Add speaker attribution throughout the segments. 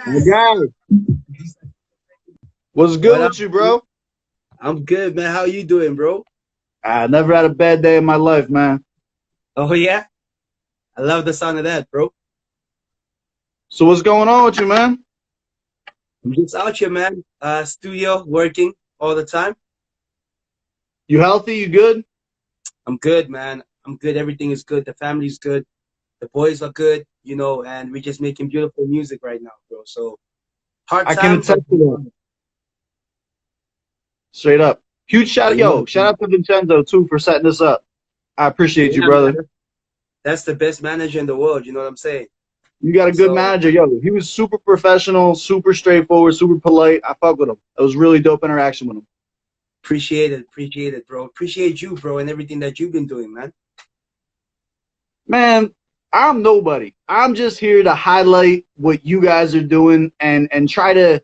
Speaker 1: My guy, what's good with you, bro?
Speaker 2: I'm good, man. How you doing, bro?
Speaker 1: I never had a bad day in my life, man.
Speaker 2: Oh, yeah? I love the sound of that, bro.
Speaker 1: So what's going on with you, man?
Speaker 2: I'm just out here, man. Studio, working all the time.
Speaker 1: You healthy? You good?
Speaker 2: I'm good, man. I'm good. Everything is good. The family's good. The boys are good, you know, and we're just making beautiful music right now, bro. So, hard
Speaker 1: I can
Speaker 2: times.
Speaker 1: attest to that. Straight up. Huge shout out to Vincenzo too for setting this up. I appreciate you, brother.
Speaker 2: Man, that's the best manager in the world, you know what I'm saying?
Speaker 1: You got a good manager, yo. He was super professional, super straightforward, super polite. I fuck with him. It was really dope interaction with him.
Speaker 2: Appreciate it, bro. Appreciate you, bro, and everything that you've been doing, man.
Speaker 1: Man, I'm nobody. I'm just here to highlight what you guys are doing and try to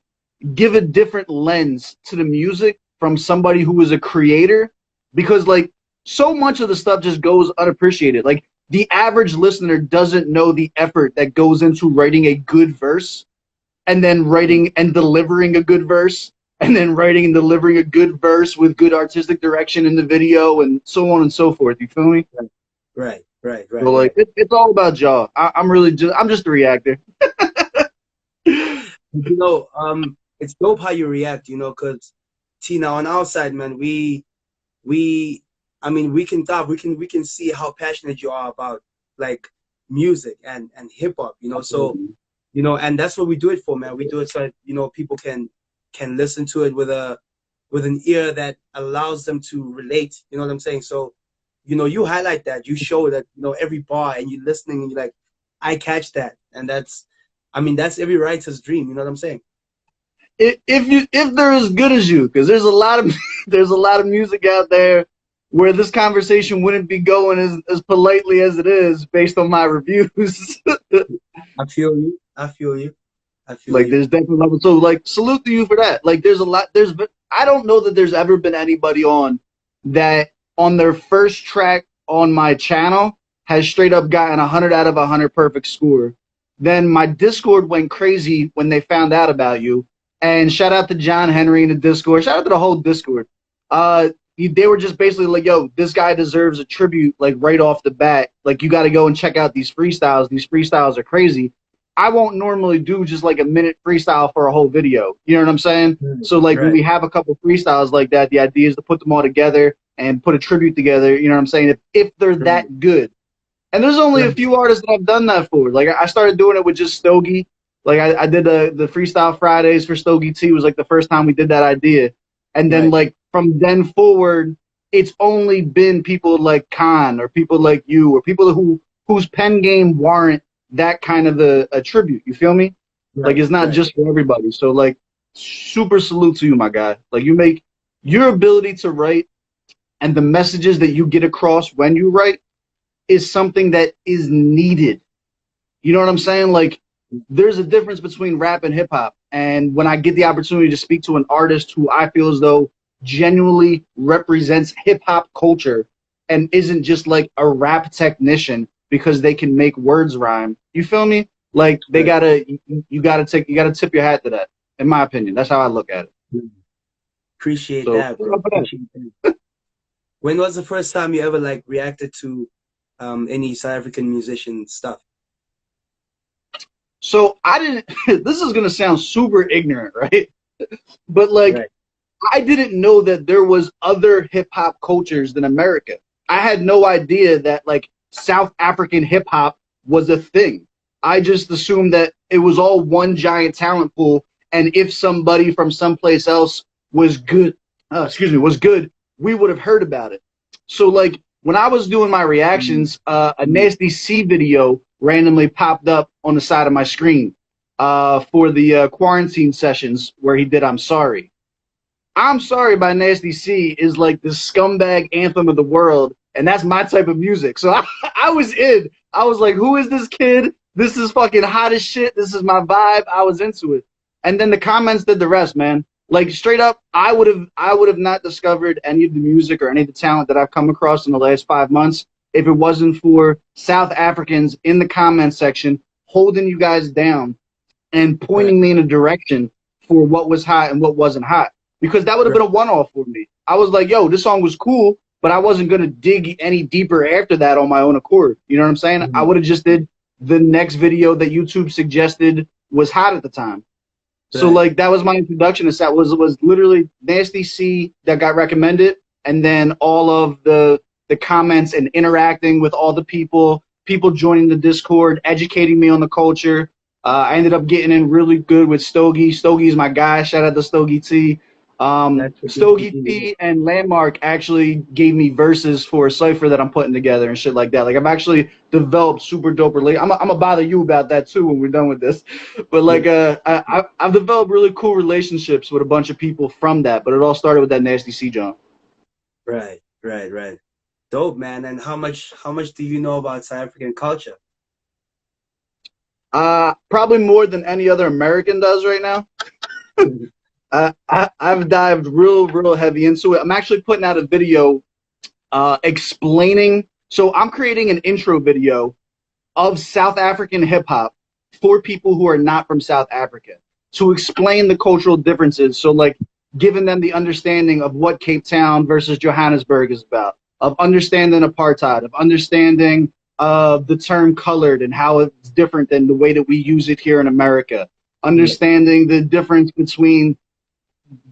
Speaker 1: give a different lens to the music from somebody who is a creator, because like so much of the stuff just goes unappreciated. Like the average listener doesn't know the effort that goes into writing a good verse and then writing and delivering a good verse and then writing and delivering a good verse with good artistic direction in the video and so on and so forth. You feel me?
Speaker 2: Right.
Speaker 1: So like it's all about y'all. I'm just a reactor.
Speaker 2: You know, it's dope how you react, you know, because Tina, on our side, man, I mean, we can talk, we can see how passionate you are about like music and hip hop, you know. So, you know, and that's what we do it for, man. We do it so that, you know, people can listen to it with an ear that allows them to relate. You know what I'm saying? So, you know, you highlight that, you show that, you know, every bar, and you're listening and you're like, I catch that, and that's every writer's dream. You know what I'm saying?
Speaker 1: If they're as good as you, because there's a lot of music out there where this conversation wouldn't be going as politely as it is based on my reviews.
Speaker 2: I feel you.
Speaker 1: Like there's definitely levels. So like salute to you for that. Like I don't know that there's ever been anybody on their first track on my channel has straight up gotten 100 out of 100 perfect score. Then my Discord went crazy when they found out about you. And shout out to John Henry in the Discord. Shout out to the whole Discord. They were just basically like, yo, this guy deserves a tribute, like right off the bat. Like you got to go and check out these freestyles. These freestyles are crazy. I won't normally do just like a minute freestyle for a whole video. You know what I'm saying? So like when we have a couple freestyles like that, the idea is to put them all together and put a tribute together. You know what I'm saying? If they're that good. And there's only a few artists that I've done that for. Like I started doing it with just Stogie. Like I did the Freestyle Fridays for Stogie T. Was like the first time we did that idea. And then like from then forward, it's only been people like Khan or people like you or people whose pen game warrant that kind of a tribute. You feel me? Like it's not just for everybody. So like super salute to you, my guy. Like you make your ability to write and the messages that you get across when you write is something that is needed. You know what I'm saying? Like there's a difference between rap and hip hop. And when I get the opportunity to speak to an artist who I feel as though genuinely represents hip hop culture and isn't just like a rap technician because they can make words rhyme. You feel me? Like you gotta tip your hat to that, in my opinion. That's how I look at it.
Speaker 2: Appreciate that, bro. When was the first time you ever like reacted to any South African musician stuff?
Speaker 1: So I didn't, this is going to sound super ignorant, right? But like, I didn't know that there was other hip hop cultures than America. I had no idea that like South African hip hop was a thing. I just assumed that it was all one giant talent pool. And if somebody from someplace else was good, we would have heard about it. So like when I was doing my reactions, a Nasty C video randomly popped up on the side of my screen for the quarantine sessions where he did I'm Sorry. I'm Sorry by Nasty C is like the scumbag anthem of the world, and that's my type of music. So I was in. I was like, who is this kid? This is fucking hot as shit. This is my vibe. I was into it. And then the comments did the rest, man. Like straight up, I would have not discovered any of the music or any of the talent that I've come across in the last 5 months if it wasn't for South Africans in the comment section holding you guys down and pointing me in a direction for what was hot and what wasn't hot. Because that would have been a one-off for me. I was like, yo, this song was cool, but I wasn't going to dig any deeper after that on my own accord. You know what I'm saying? I would have just did the next video that YouTube suggested was hot at the time. So like that was my introduction to that was literally Nasty C that got recommended, and then all of the comments and interacting with all the people joining the Discord, educating me on the culture. I ended up getting in really good with Stogie. Stogie's my guy. Shout out to Stogie T. Stogie T and Landmark actually gave me verses for a cipher that I'm putting together and shit like that. Like I've actually developed super dope relationships. I'm gonna bother you about that too when we're done with this. But like I've developed really cool relationships with a bunch of people from that. But it all started with that Nasty C John.
Speaker 2: Right. Dope, man. And how much do you know about South African culture?
Speaker 1: Probably more than any other American does right now. I've dived real heavy into it. I'm actually putting out a video explaining. So I'm creating an intro video of South African hip hop for people who are not from South Africa to explain the cultural differences. So like giving them the understanding of what Cape Town versus Johannesburg is about, of understanding apartheid, of understanding the term colored and how it's different than the way that we use it here in America, understanding the difference between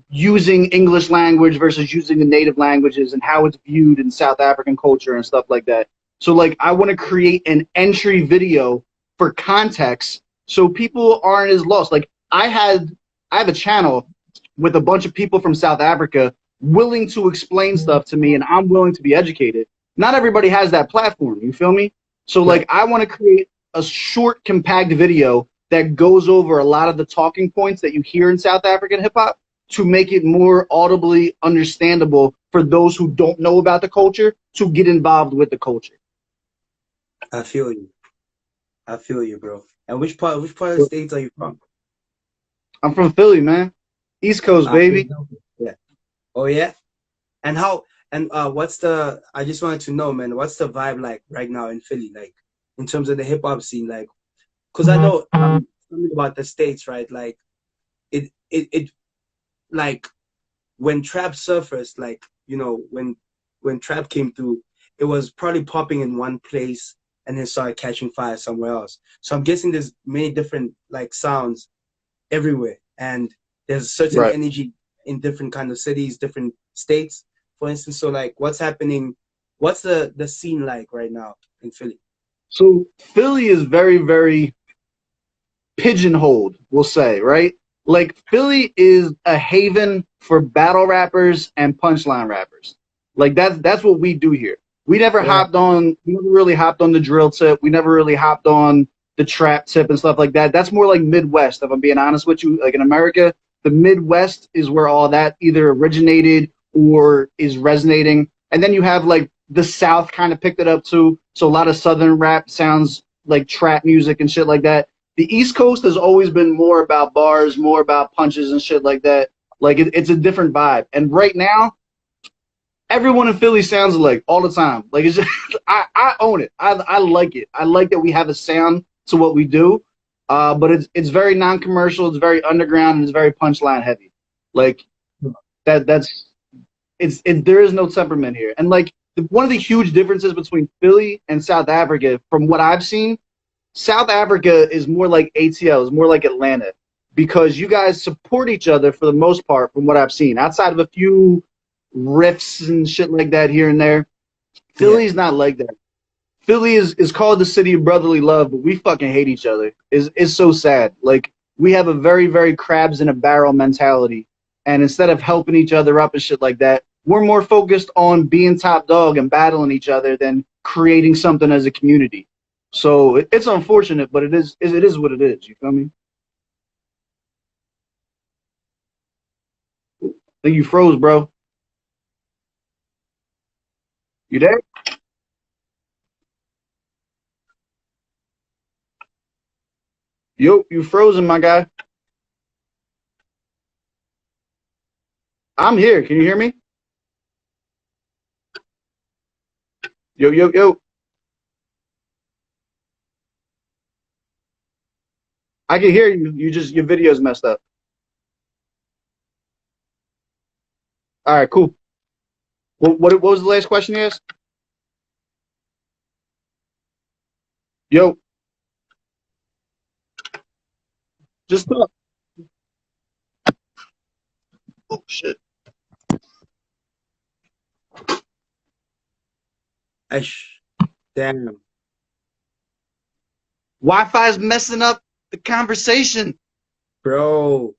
Speaker 1: using English language versus using the native languages and how it's viewed in South African culture and stuff like that. So like I want to create an entry video for context so people aren't as lost. Like I have a channel with a bunch of people from South Africa willing to explain stuff to me, and I'm willing to be educated. Not everybody has that platform, you feel me? So like I want to create a short compact video that goes over a lot of the talking points that you hear in South African hip hop to make it more audibly understandable for those who don't know about the culture to get involved with the culture.
Speaker 2: I feel you, bro. And which part of the States are you from?
Speaker 1: I'm from Philly, man. East Coast, baby.
Speaker 2: Yeah. Oh yeah. And what's the? I just wanted to know, man. What's the vibe like right now in Philly, like in terms of the hip hop scene, like? Because I know something about the States, right? Like, it like when trap surfaced, like when trap came through, it was probably popping in one place and then started catching fire somewhere else. So I'm guessing there's many different like sounds everywhere, and there's certain energy in different kind of cities, different states, for instance. So like what's happening, what's the scene like right now in Philly?
Speaker 1: So Philly is very pigeonholed, we'll say, right? Like Philly is a haven for battle rappers and punchline rappers. Like that's what we do here. We never really hopped on the drill tip. We never really hopped on the trap tip and stuff like that. That's more like Midwest, if I'm being honest with you. Like in America, the Midwest is where all that either originated or is resonating. And then you have like the South kind of picked it up too. So a lot of Southern rap sounds like trap music and shit like that. The East Coast has always been more about bars, more about punches and shit like that. Like it's a different vibe. And right now, everyone in Philly sounds alike all the time. Like it's just, I own it. I like it. I like that we have a sound to what we do. But it's very non-commercial. It's very underground and it's very punchline heavy. Like there is no temperament here. And like one of the huge differences between Philly and South Africa, from what I've seen, South Africa is more like ATL, is more like Atlanta, because you guys support each other for the most part, from what I've seen. Outside of a few riffs and shit like that here and there, Philly's not like that. Philly is called the city of brotherly love, but we fucking hate each other. It's so sad. Like we have a very crabs in a barrel mentality, and instead of helping each other up and shit like that, we're more focused on being top dog and battling each other than creating something as a community. So it's unfortunate, but it is what it is. You feel me? I think you froze, bro. You there? Yo, you frozen, my guy. I'm here. Can you hear me? Yo. I can hear you. Your video's messed up. All right, cool. What was the last question you asked? Yo, just talk. Oh shit.
Speaker 2: Ish. Damn.
Speaker 1: Wi-Fi's messing up the conversation.
Speaker 2: Bro.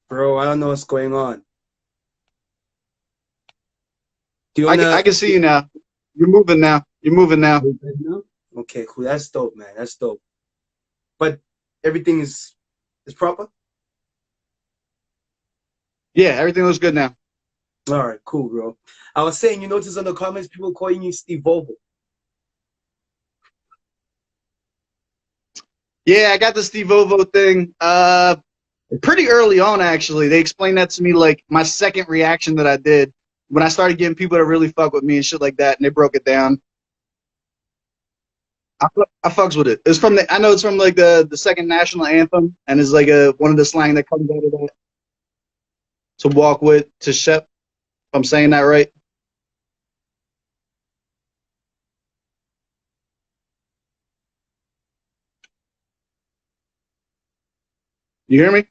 Speaker 2: Bro, I don't know what's going on. Do you wanna
Speaker 1: I can see you now. You're moving now. You're moving now.
Speaker 2: Okay, cool. That's dope, man. That's dope. But everything is proper?
Speaker 1: Yeah, everything looks good now.
Speaker 2: All right, cool, bro. I was saying, you notice on the comments, people calling you Steve Vogel.
Speaker 1: Yeah, I got the Steve Ovo thing. Pretty early on, actually. They explained that to me, like, my second reaction that I did when I started getting people that really fuck with me and shit like that, and they broke it down. I fucks with it. It's from I know it's from, like, the second national anthem, and it's, like, one of the slang that comes out of that. To walk with, to shep. If I'm saying that right. You hear me?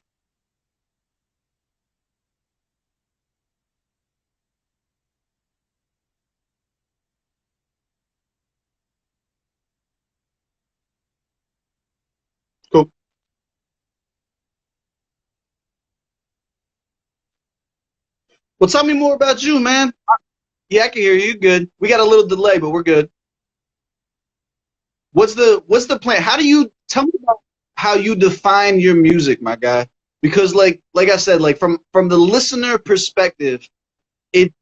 Speaker 1: Cool. Well, tell me more about you, man. Yeah, I can hear you. Good. We got a little delay, but we're good. What's the plan? How do you tell me about how you define your music, my guy? Because like I said, like from the listener perspective, it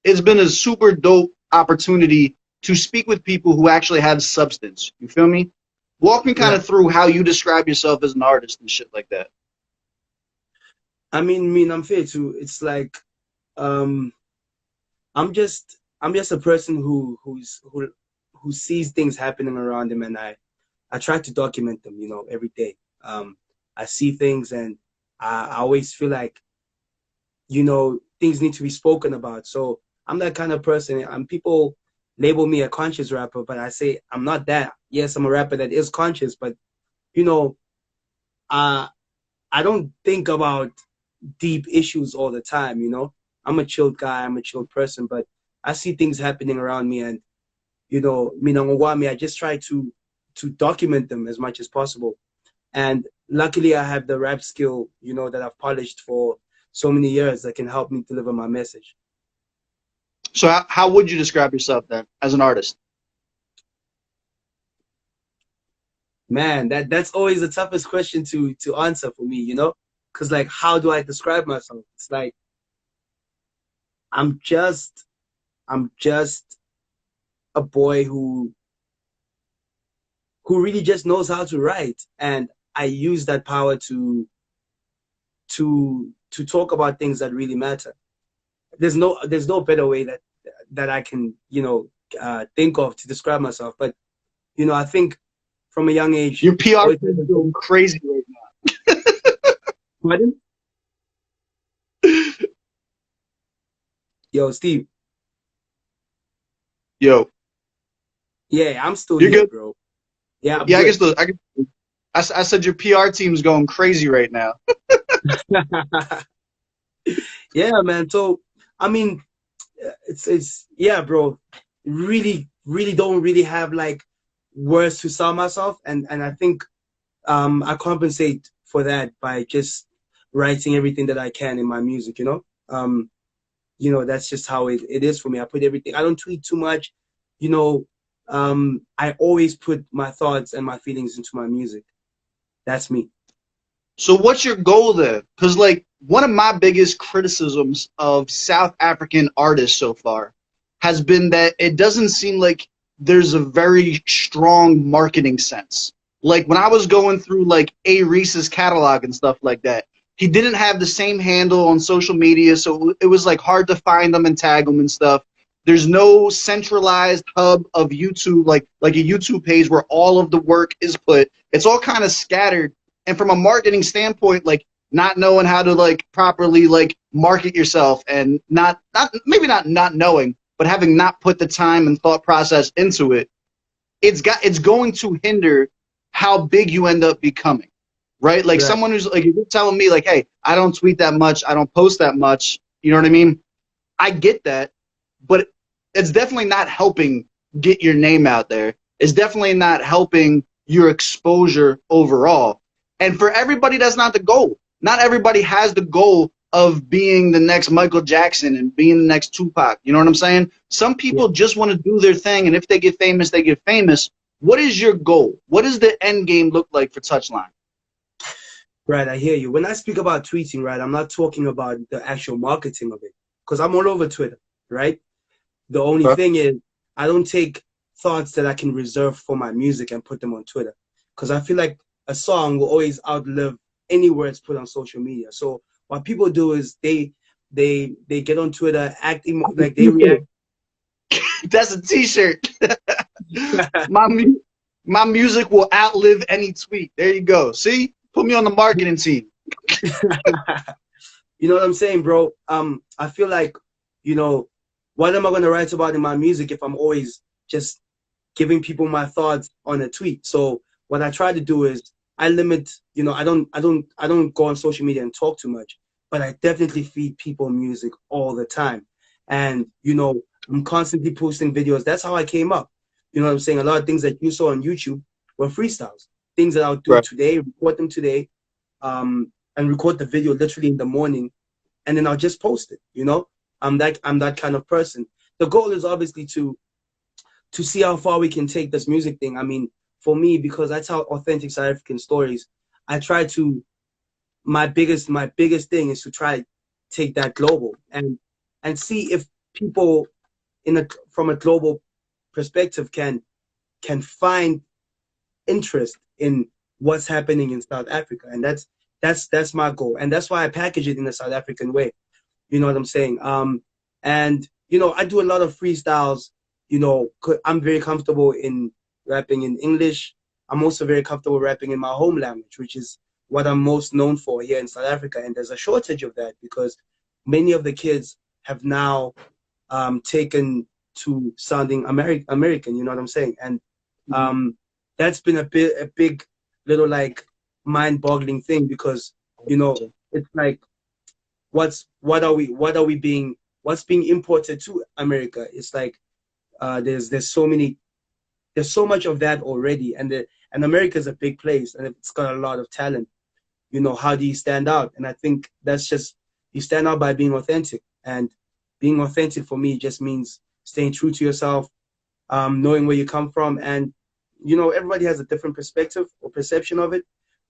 Speaker 1: it's been a super dope opportunity to speak with people who actually have substance. You feel me? Walk me kind
Speaker 2: Yeah.
Speaker 1: of through how you describe yourself as an artist and shit like that.
Speaker 2: I mean, I'm fair too. It's like, um, I'm just a person who sees things happening around him, and I try to document them, you know, every day. I see things, and I always feel like, you know, things need to be spoken about. So I'm that kind of person. And people label me a conscious rapper, but I say I'm not that. Yes, I'm a rapper that is conscious, but you know, uh, I don't think about deep issues all the time. You know, I'm a chilled guy. I'm a chilled person, but I see things happening around me, and you know, I just try to document them as much as possible. And luckily, I have the rap skill, you know, that I've polished for so many years that can help me deliver my message.
Speaker 1: So how would you describe yourself then as an artist?
Speaker 2: Man, that's always the toughest question to answer for me, you know? Because like, how do I describe myself? It's like I'm just I'm just a boy who really just knows how to write, and I use that power to talk about things that really matter. There's no better way that I can, you know, think of to describe myself. But you know, I think from a young age,
Speaker 1: Your PR is going crazy right
Speaker 2: Pardon? Yo, Steve.
Speaker 1: now. Yo,
Speaker 2: Yeah, I'm still
Speaker 1: you're
Speaker 2: here,
Speaker 1: good.
Speaker 2: bro. Yeah, I'm
Speaker 1: Yeah,
Speaker 2: good.
Speaker 1: I said your PR team's going crazy right now.
Speaker 2: Yeah, man. So, I mean, it's yeah, bro. Really don't really have like words to sell myself, and I think I compensate for that by just writing everything that I can in my music. You know, that's just how it is for me. I put everything. I don't tweet too much. You know, I always put my thoughts and my feelings into my music. That's me.
Speaker 1: So what's your goal there? Because like one of my biggest criticisms of South African artists so far has been that it doesn't seem like there's a very strong marketing sense. Like when I was going through like A Reese's catalog and stuff like that, he didn't have the same handle on social media, so it was like hard to find them and tag them and stuff. There's no centralized hub of YouTube, like a YouTube page where all of the work is put. It's all kind of scattered, And from a marketing standpoint, like not knowing how to like properly like market yourself and not maybe not knowing, but having not put the time and thought process into it, it's going to hinder how big you end up becoming, right? Like someone who's like, if you're telling me like, hey, I don't tweet that much, I don't post that much, you know what I mean? I get that, but it's definitely not helping get your name out there. It's definitely not helping your exposure overall. And for everybody, that's not the goal. Not everybody has the goal of being the next Michael Jackson and being the next Tupac. You know what I'm saying? Some people just want to do their thing, and if they get famous, they get famous. What is your goal? What does the end game look like for Touchline?
Speaker 2: Right, I hear you. When I speak about tweeting, right, I'm not talking about the actual marketing of it, because I'm all over Twitter, right? The only thing is I don't take thoughts that I can reserve for my music and put them on Twitter, because I feel like a song will always outlive any words put on social media. So what people do is they get on Twitter, acting like they react.
Speaker 1: That's a T-shirt. my music will outlive any tweet. There you go. See, put me on the marketing team.
Speaker 2: You know what I'm saying, bro? I feel like, you know, what am I going to write about in my music if I'm always just giving people my thoughts on a tweet? So what I try to do is I limit, you know, I don't go on social media and talk too much, but I definitely feed people music all the time. And, you know, I'm constantly posting videos. That's how I came up. You know what I'm saying? A lot of things that you saw on YouTube were freestyles. Things that I'll do today, record them today, and record the video literally in the morning, and then I'll just post it, you know? I'm that kind of person. The goal is obviously to see how far we can take this music thing. I mean, for me, because I tell authentic South African stories, I try to, my biggest thing is to try to take that global and see if people from a global perspective can find interest in what's happening in South Africa. And that's my goal. And that's why I package it in a South African way. You know what I'm saying? And, you know, I do a lot of freestyles. You know, I'm very comfortable in rapping in English. I'm also very comfortable rapping in my home language, which is what I'm most known for here in South Africa. And there's a shortage of that because many of the kids have now taken to sounding American, you know what I'm saying? And that's been a big little like mind-boggling thing because, you know, it's like what's being imported to America. It's like there's so much of that already, and America is a big place and it's got a lot of talent. You know, how do you stand out? And I think that's just, you stand out by being authentic, and being authentic for me just means staying true to yourself, knowing where you come from. And, you know, everybody has a different perspective or perception of it.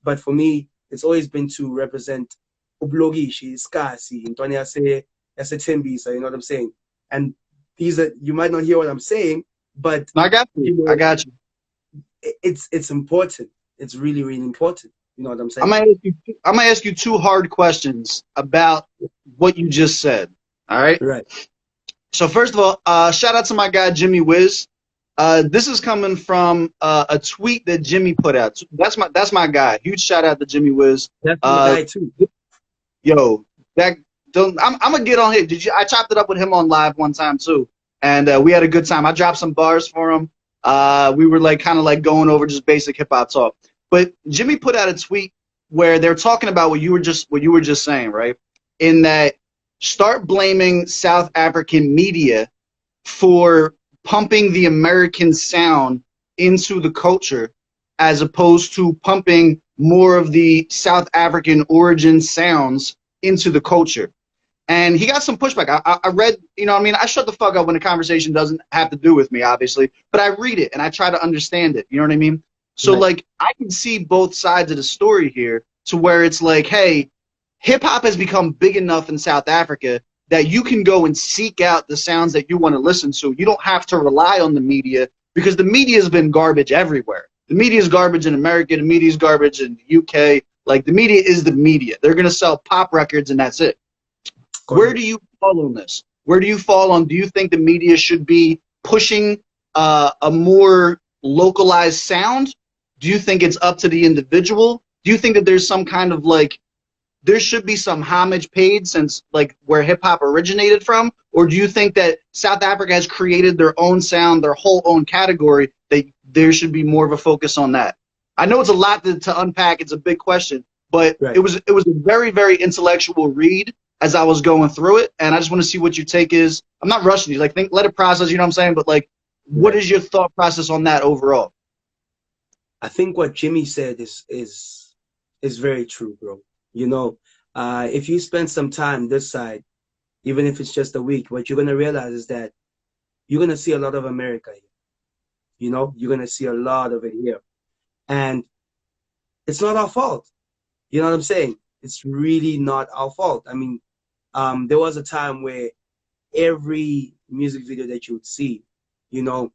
Speaker 2: But for me, it's always been to represent Ublogishi, Skasi, Ntwani Yase, you know what I'm saying? And these are, you might not hear what I'm saying, but
Speaker 1: I got you.
Speaker 2: You know,
Speaker 1: I got you.
Speaker 2: It's important. It's really, really important. You know what I'm saying?
Speaker 1: I'm gonna ask you two hard questions about what you just said. All right.
Speaker 2: Right.
Speaker 1: So first of all, shout out to my guy Jimmy Wiz. This is coming from a tweet that Jimmy put out. That's my guy. Huge shout out to Jimmy Wiz.
Speaker 2: That's my guy too.
Speaker 1: Yo, I'm gonna get on here. I chopped it up with him on live one time too, and we had a good time. I dropped some bars for him. We were like kind of like going over just basic hip hop talk. But Jimmy put out a tweet where they're talking about what you were just saying, right? In that, start blaming South African media for pumping the American sound into the culture, as opposed to pumping more of the South African origin sounds into the culture. And he got some pushback. I read, you know what I mean? I shut the fuck up when the conversation doesn't have to do with me, obviously, but I read it and I try to understand it. You know what I mean? So,
Speaker 2: right.
Speaker 1: Like, I can see both sides of the story here, to where it's like, hey, hip-hop has become big enough in South Africa that you can go and seek out the sounds that you want to listen to. You don't have to rely on the media, because the media has been garbage everywhere. The media is garbage in America. The media is garbage in the UK. Like, the media is the media. They're going to sell pop records and that's it. Where do you fall on this? Where do you fall on, do you think the media should be pushing a more localized sound? Do you think it's up to the individual? do you think that there's some kind of like, there should be some homage paid since like where hip hop originated from? Or do you think that South Africa has created their own sound, their whole own category, that there should be more of a focus on that? I know it's a lot to unpack. It's a big question, but
Speaker 2: Right.
Speaker 1: it was a very, very intellectual read as I was going through it. And I just want to see what your take is. I'm not rushing you. Like, let it process, you know what I'm saying? But like, what is your thought process on that overall?
Speaker 2: I think what Jimmy said is very true, bro. You know, if you spend some time this side, even if it's just a week, what you're gonna realize is that you're gonna see a lot of America here. You know, you're gonna see a lot of it here, and it's not our fault. You know what I'm saying? It's really not our fault. I mean, there was a time where every music video that you would see, you know,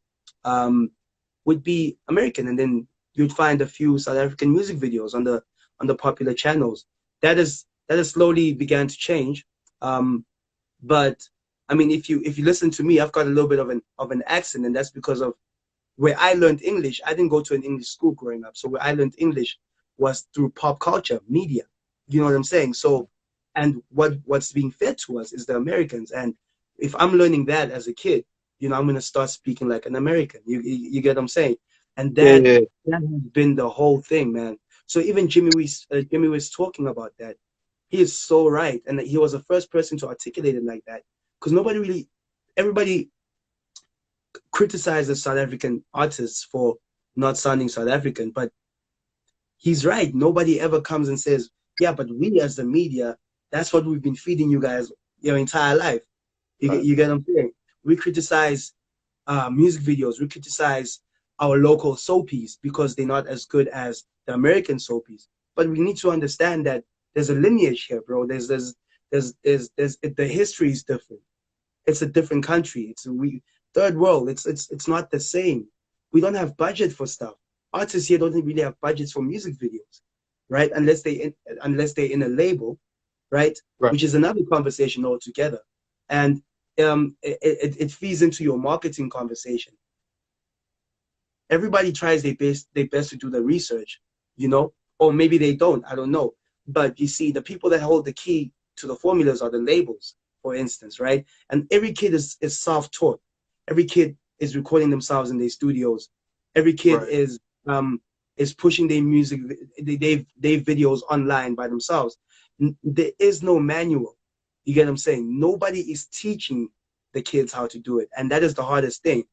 Speaker 2: would be American, and then you'd find a few South African music videos on the popular channels. That is slowly began to change. But I mean, if you listen to me, I've got a little bit of an accent, and that's because of where I learned English. I didn't go to an English school growing up, so where I learned English was through pop culture, media. You know what I'm saying? So, and what's being fed to us is the Americans. And if I'm learning that as a kid, you know, I'm gonna start speaking like an American. You get what I'm saying? And that has been the whole thing, man. So even Jimmy was talking about that. He is so right, and he was the first person to articulate it like that. Because everybody criticizes South African artists for not sounding South African, but he's right. Nobody ever comes and says, yeah, but we as the media, that's what we've been feeding you guys your entire life. You get what I'm saying? We criticize music videos. We criticize our local soapies because they're not as good as the American soapies. But we need to understand that there's a lineage here, bro. The history is different. It's a different country. Third world. It's not the same. We don't have budget for stuff. Artists here don't really have budgets for music videos, right? Unless they're in a label, right? Which is another conversation altogether. And it feeds into your marketing conversation. Everybody tries their best to do the research, you know, or maybe they don't. I don't know. But you see, the people that hold the key to the formulas are the labels, for instance, right? And every kid is self-taught. Every kid is recording themselves in their studios. Every kid is pushing their music, their videos online by themselves. There is no manual. You get what I'm saying? Nobody is teaching the kids how to do it, and that is the hardest thing.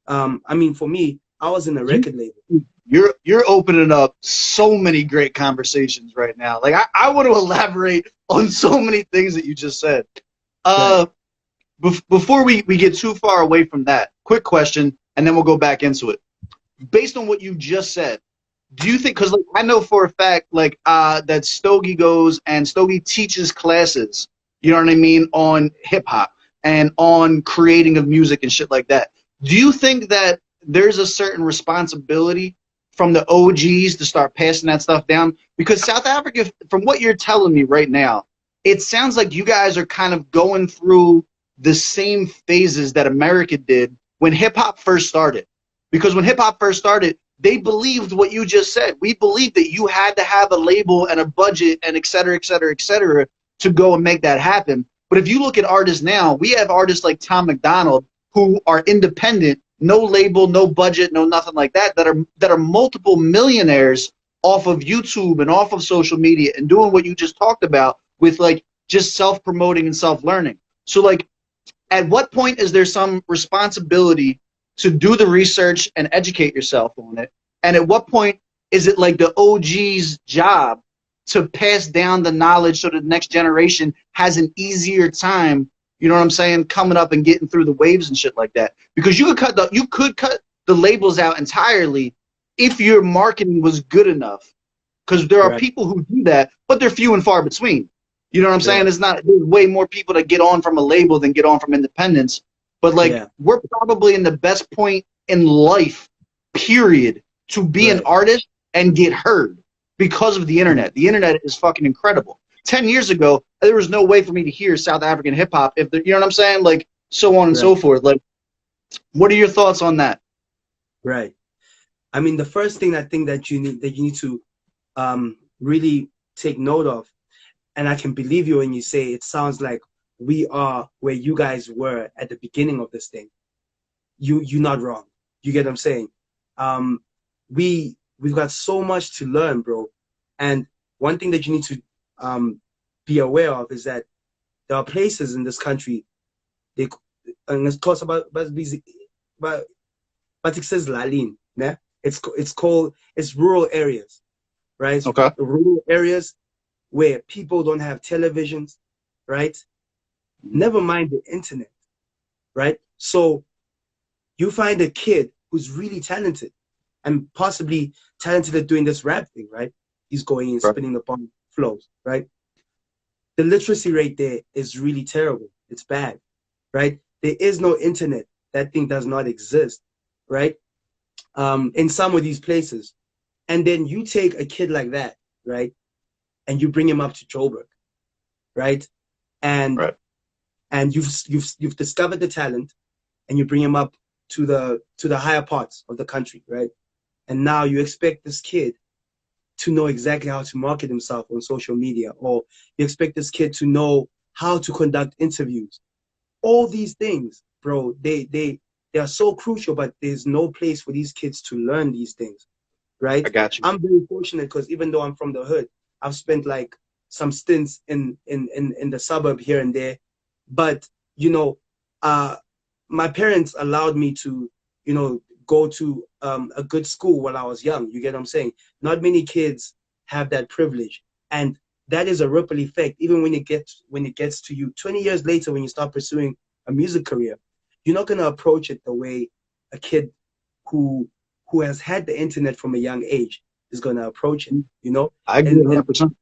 Speaker 2: I mean, for me, I was in a record label.
Speaker 1: You're opening up so many great conversations right now. Like I want to elaborate on so many things that you just said. Before we get too far away from that, quick question, and then we'll go back into it. Based on what you just said, do you think, because like, I know for a fact like that Stogie goes and Stogie teaches classes, you know what I mean, on hip hop and on creating of music and shit like that. Do you think that there's a certain responsibility from the OGs to start passing that stuff down? Because South Africa, from what you're telling me right now, it sounds like you guys are kind of going through the same phases that America did when hip-hop first started. Because when hip-hop first started, they believed what you just said. We believed that you had to have a label and a budget and et cetera, to go and make that happen. But if you look at artists now, we have artists like Tom McDonald who are independent, no label, no budget, no nothing like that, that are multiple millionaires off of YouTube and off of social media and doing what you just talked about with like just self-promoting and self-learning. So like, at what point is there some responsibility to do the research and educate yourself on it? And at what point is it like the OG's job to pass down the knowledge so the next generation has an easier time, you know what I'm saying, coming up and getting through the waves and shit like that? Because you could cut the labels out entirely if your marketing was good enough. Because there are people who do that, but they're few and far between. You know what I'm saying? There's way more people that get on from a label than get on from independence. But like, we're probably in the best point in life, period, to be an artist and get heard because of the internet. The internet is fucking incredible. 10 years ago, there was no way for me to hear South African hip hop, if you know what I'm saying? Like, so on and so forth. Like, what are your thoughts on that?
Speaker 2: Right. I mean, the first thing I think that you need to really take note of. And I can believe you when you say it sounds like we are where you guys were at the beginning of this thing. You're not wrong. You get what I'm saying? Um, we've got so much to learn, bro. And one thing that you need to be aware of is that there are places in this country, they, and let's talk about busy, but it says Lalin, yeah? It's rural areas, right?
Speaker 1: Okay.
Speaker 2: Rural areas where people don't have televisions, right? Never mind the internet, right? So you find a kid who's really talented and possibly talented at doing this rap thing, right? He's going and spinning the bomb flows, right? The literacy rate there is really terrible. It's bad, right? There is no internet. That thing does not exist, right? In some of these places. And then you take a kid like that, right? And you bring him up to Joburg, right? And you've discovered the talent, and you bring him up to the higher parts of the country, right? And now you expect this kid to know exactly how to market himself on social media, or you expect this kid to know how to conduct interviews. All these things, bro, they are so crucial, but there's no place for these kids to learn these things, right?
Speaker 1: I got you.
Speaker 2: I'm very fortunate because even though I'm from the hood, I've spent like some stints in the suburb here and there. But, you know, my parents allowed me to, you know, go to a good school while I was young. You get what I'm saying? Not many kids have that privilege. And that is a ripple effect. Even when it gets to you 20 years later, when you start pursuing a music career, you're not going to approach it the way a kid who has had the internet from a young age is going to approach it, you know?
Speaker 1: I agree 100%.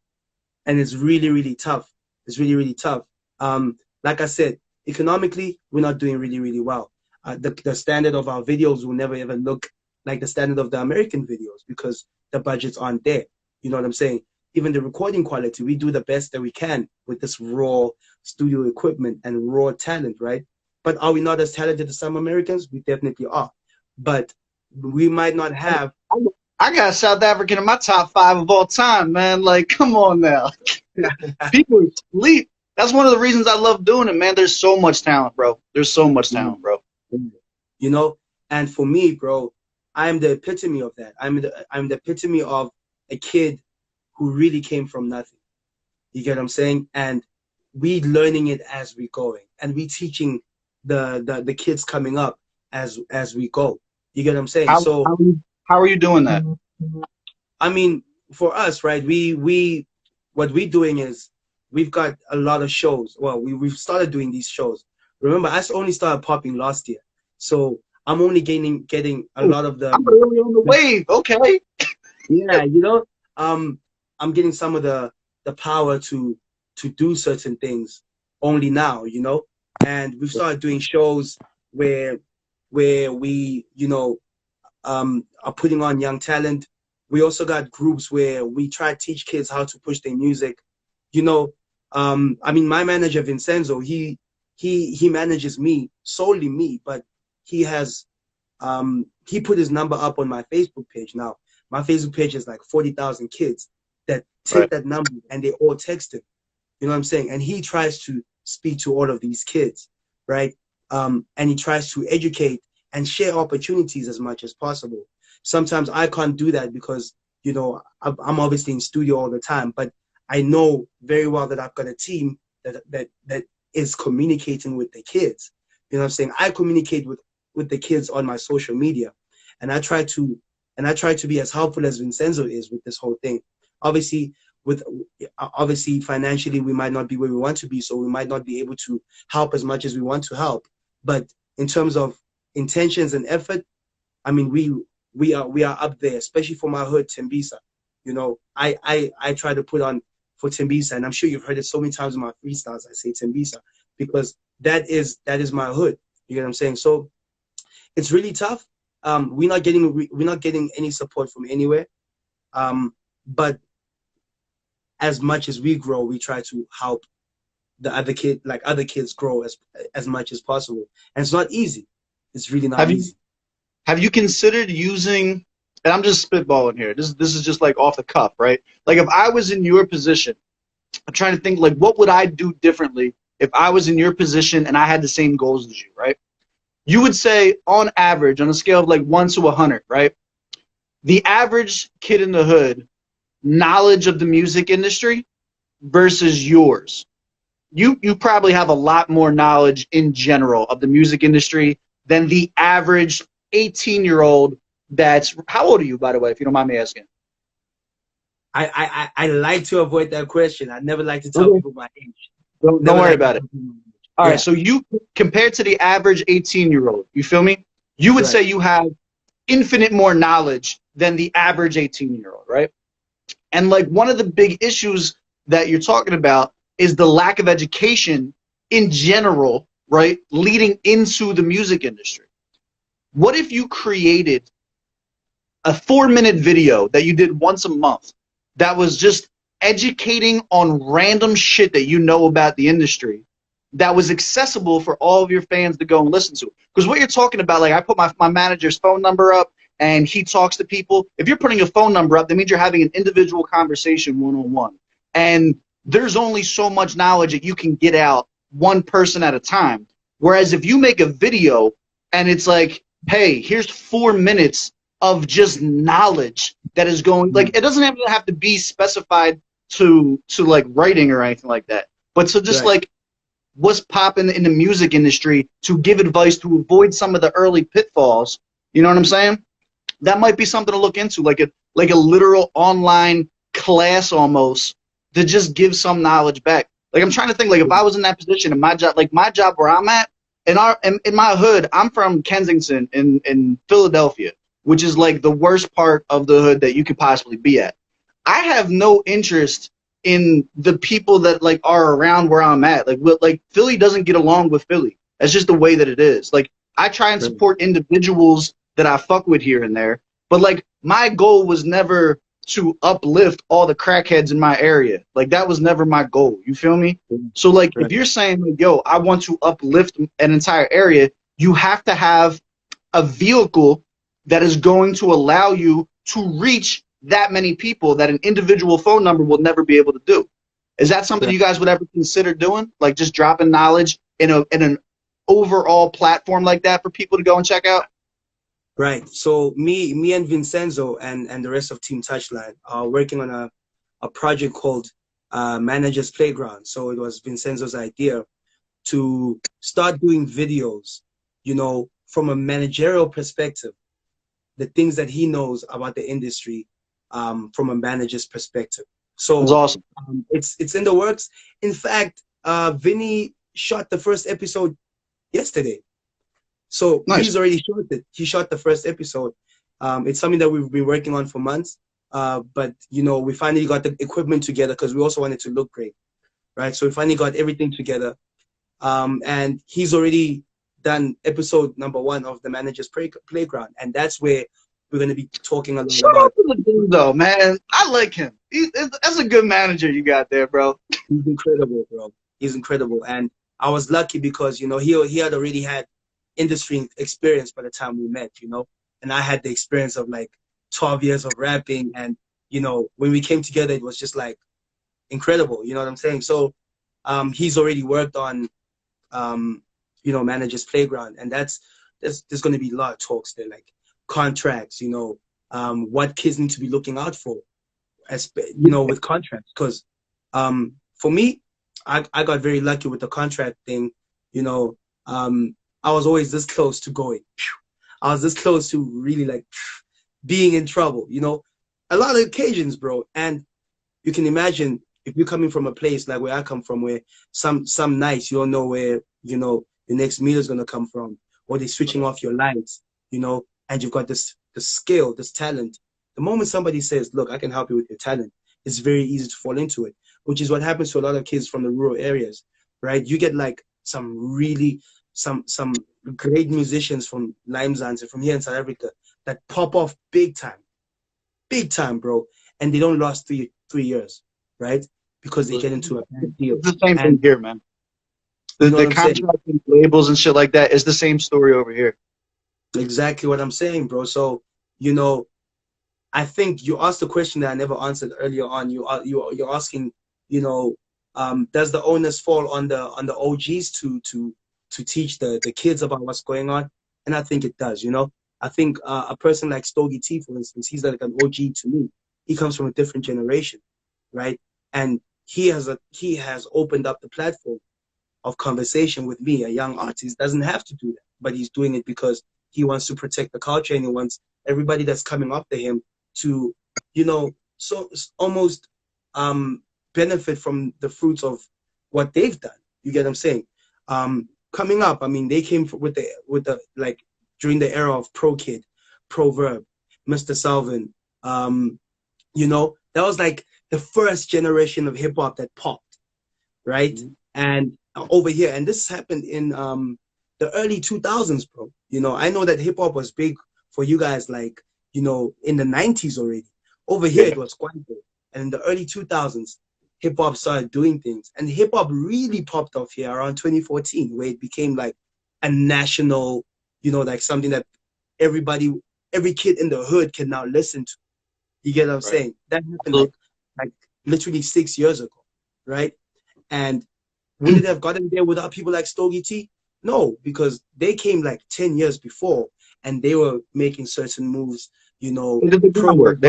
Speaker 2: And it's really, really tough. It's really, really tough. Like I said, economically, we're not doing really, really well. The standard of our videos will never ever look like the standard of the American videos because the budgets aren't there. You know what I'm saying? Even the recording quality, we do the best that we can with this raw studio equipment and raw talent, right? But are we not as talented as some Americans? We definitely are. But we might not have.
Speaker 1: I got South African in my top 5 of all time, man. Like, come on now. People sleep. That's one of the reasons I love doing it, man. There's so much talent, bro. There's so much talent, bro.
Speaker 2: You know, and for me, bro, I am the epitome of that. I'm the epitome of a kid who really came from nothing. You get what I'm saying? And we learning it as we going, and we teaching the kids coming up as we go. You get what I'm saying?
Speaker 1: How are you doing that?
Speaker 2: I mean, for us, right? What we're doing is we've got a lot of shows. Well, we've started doing these shows. Remember, I only started popping last year, so I'm only getting a lot of the.
Speaker 1: I'm early on the wave. Okay.
Speaker 2: Yeah, you know, I'm getting some of the power to do certain things only now, you know, and we've started doing shows where we, you know, are putting on young talent. We also got groups where we try to teach kids how to push their music. You know, I mean, my manager Vincenzo, he manages me, solely me, but he has he put his number up on my Facebook page. Now my Facebook page is like 40,000 kids that take that number and they all text him. You know what I'm saying? And he tries to speak to all of these kids, right? And he tries to educate and share opportunities as much as possible. Sometimes I can't do that because, you know, I'm obviously in studio all the time, but I know very well that I've got a team that is communicating with the kids. You know what I'm saying? I communicate with the kids on my social media, and I try to be as helpful as Vincenzo is with this whole thing. Obviously financially we might not be where we want to be, so we might not be able to help as much as we want to help. But in terms of intentions and effort, I mean, we are up there, especially for my hood, Tembisa. You know, I try to put on for Tembisa, and I'm sure you've heard it so many times in my freestyles. I say Tembisa because that is my hood. You get what I'm saying? So it's really tough. We're not getting any support from anywhere. But as much as we grow, we try to help the other kids grow as much as possible. And it's not easy. It's really not easy.
Speaker 1: Have you considered using and I'm just spitballing here. This is just like off the cuff, right? Like if I was in your position, I'm trying to think like what would I do differently if I was in your position and I had the same goals as you, right? You would say on average, on a scale of like 1 to 100, right? The average kid in the hood knowledge of the music industry versus yours. You probably have a lot more knowledge in general of the music industry than the average 18-year-old that's, how old are you, by the way, if you don't mind me asking?
Speaker 2: I like to avoid that question. I never like to tell people my age.
Speaker 1: Don't worry about it. All right, so you, compared to the average 18-year-old, you feel me? You would say you have infinite more knowledge than the average 18-year-old, right? And like one of the big issues that you're talking about is the lack of education in general, right, leading into the music industry. What if you created a 4-minute video that you did once a month that was just educating on random shit that you know about the industry that was accessible for all of your fans to go and listen to? Because what you're talking about, like I put my manager's phone number up and he talks to people. If you're putting a phone number up, that means you're having an individual conversation one-on-one. And there's only so much knowledge that you can get out one person at a time. Whereas if you make a video and it's like, hey, here's 4 minutes of just knowledge that is going, like, it doesn't even have to be specified to like writing or anything like that, but to just like what's popping in the music industry, to give advice to avoid some of the early pitfalls. You know what I'm saying? That might be something to look into, like a literal online class almost, to just give some knowledge back. Like I'm trying to think, like if I was in that position in my job, like my job where I'm at, in my hood, I'm from Kensington in Philadelphia, which is like the worst part of the hood that you could possibly be at. I have no interest in the people that like are around where I'm at. Like Philly doesn't get along with Philly. That's just the way that it is. Like I try and support individuals that I fuck with here and there, but like my goal was never to uplift all the crackheads in my area. Like that was never my goal. You feel me? So like if you're saying, like, yo, I want to uplift an entire area, you have to have a vehicle that is going to allow you to reach that many people that an individual phone number will never be able to do. Is that something you guys would ever consider doing? Like just dropping knowledge in an overall platform like that for people to go and check out?
Speaker 2: Right. So me and Vincenzo and the rest of Team Touchline are working on a project called Manager's Playground. So it was Vincenzo's idea to start doing videos, you know, from a managerial perspective, the things that he knows about the industry from a manager's perspective. So
Speaker 1: that's awesome.
Speaker 2: It's in the works. In fact, Vinny shot the first episode yesterday. So nice. He's already shot it. He shot the first episode. It's something that we've been working on for months. But, you know, we finally got the equipment together because we also wanted to look great, right? So we finally got everything together. And he's already done episode #1 of the Manager's Playground. And that's where we're going to be talking a lot
Speaker 1: Shout
Speaker 2: about.
Speaker 1: out to the dude, though, man. I like him. That's a good manager you got there, bro.
Speaker 2: He's incredible, bro. He's incredible. And I was lucky because, you know, he had already had industry experience by the time we met, you know, and I had the experience of like 12 years of rapping. And, you know, when we came together, it was just like incredible. You know what I'm saying? So he's already worked on, you know, Manager's Playground. And there's going to be a lot of talks there, like contracts, you know, what kids need to be looking out for, as you know, with contracts. Because for me, I got very lucky with the contract thing, you know. I was always this close to going. I was this close to really like being in trouble, you know, a lot of occasions, bro. And you can imagine if you're coming from a place like where I come from, where some nights you don't know where, you know, the next meal is going to come from, or they're switching off your lights, you know, and you've got this skill, this talent. The moment somebody says, look, I can help you with your talent, it's very easy to fall into it, which is what happens to a lot of kids from the rural areas, right? You get like some great musicians from Limesans and from here in South Africa that pop off big time, bro, and they don't last 3 years, right? Because they get into a bad deal.
Speaker 1: It's the same thing here, man. The contracting labels and shit like that is the same story over here.
Speaker 2: Exactly what I'm saying, bro. So, you know, I think you asked a question that I never answered earlier on. You're asking, you know, does the onus fall on the OGs to teach the kids about what's going on? And I think it does. You know, I think a person like Stogie T, for instance, he's like an OG to me. He comes from a different generation, right? And he has opened up the platform of conversation with me, a young artist. Doesn't have to do that, but he's doing it because he wants to protect the culture and he wants everybody that's coming after him to, you know, so almost benefit from the fruits of what they've done. You get what I'm saying? Coming up, I mean, they came with the like during the era of Pro Kid, Proverb, Mr. Salvin. You know, that was like the first generation of hip hop that popped, right? Mm-hmm. And over here, and this happened in the early 2000s, bro. You know, I know that hip hop was big for you guys, like, you know, in the 90s already. Over here, it was quite big. And in the early 2000s, hip hop started doing things. And hip hop really popped off here around 2014, where it became like a national, you know, like something that every kid in the hood can now listen to. You get what I'm saying? That happened like literally 6 years ago, right? And would it have gotten there without people like Stogie T? No, because they came like 10 years before and they were making certain moves, you know.
Speaker 1: They did the groundwork.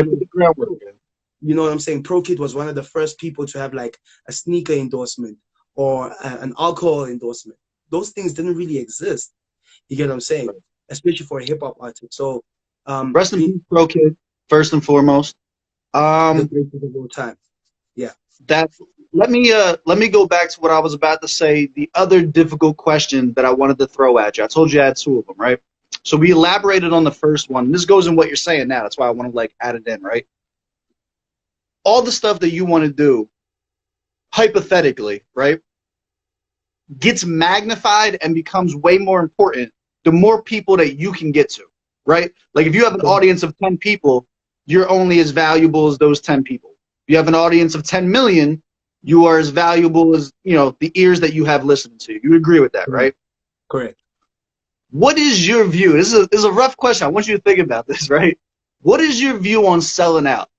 Speaker 2: You know what I'm saying? Pro Kid was one of the first people to have like a sneaker endorsement or an alcohol endorsement. Those things didn't really exist. You get what I'm saying? Especially for a hip hop artist. So,
Speaker 1: rest in peace, Pro Kid, first and foremost.
Speaker 2: The greatest of all time. Yeah.
Speaker 1: Let me go back to what I was about to say. The other difficult question that I wanted to throw at you. I told you I had two of them, right? So we elaborated on the first one. This goes in what you're saying now. That's why I want to like add it in, right? All the stuff that you want to do, hypothetically, right, gets magnified and becomes way more important the more people that you can get to, right? Like if you have an audience of 10 people, you're only as valuable as those 10 people. If you have an audience of 10 million, you are as valuable as, you know, the ears that you have listening to you. You agree with that, right?
Speaker 2: Correct.
Speaker 1: What is your view? This is a rough question. I want you to think about this, right? What is your view on selling out?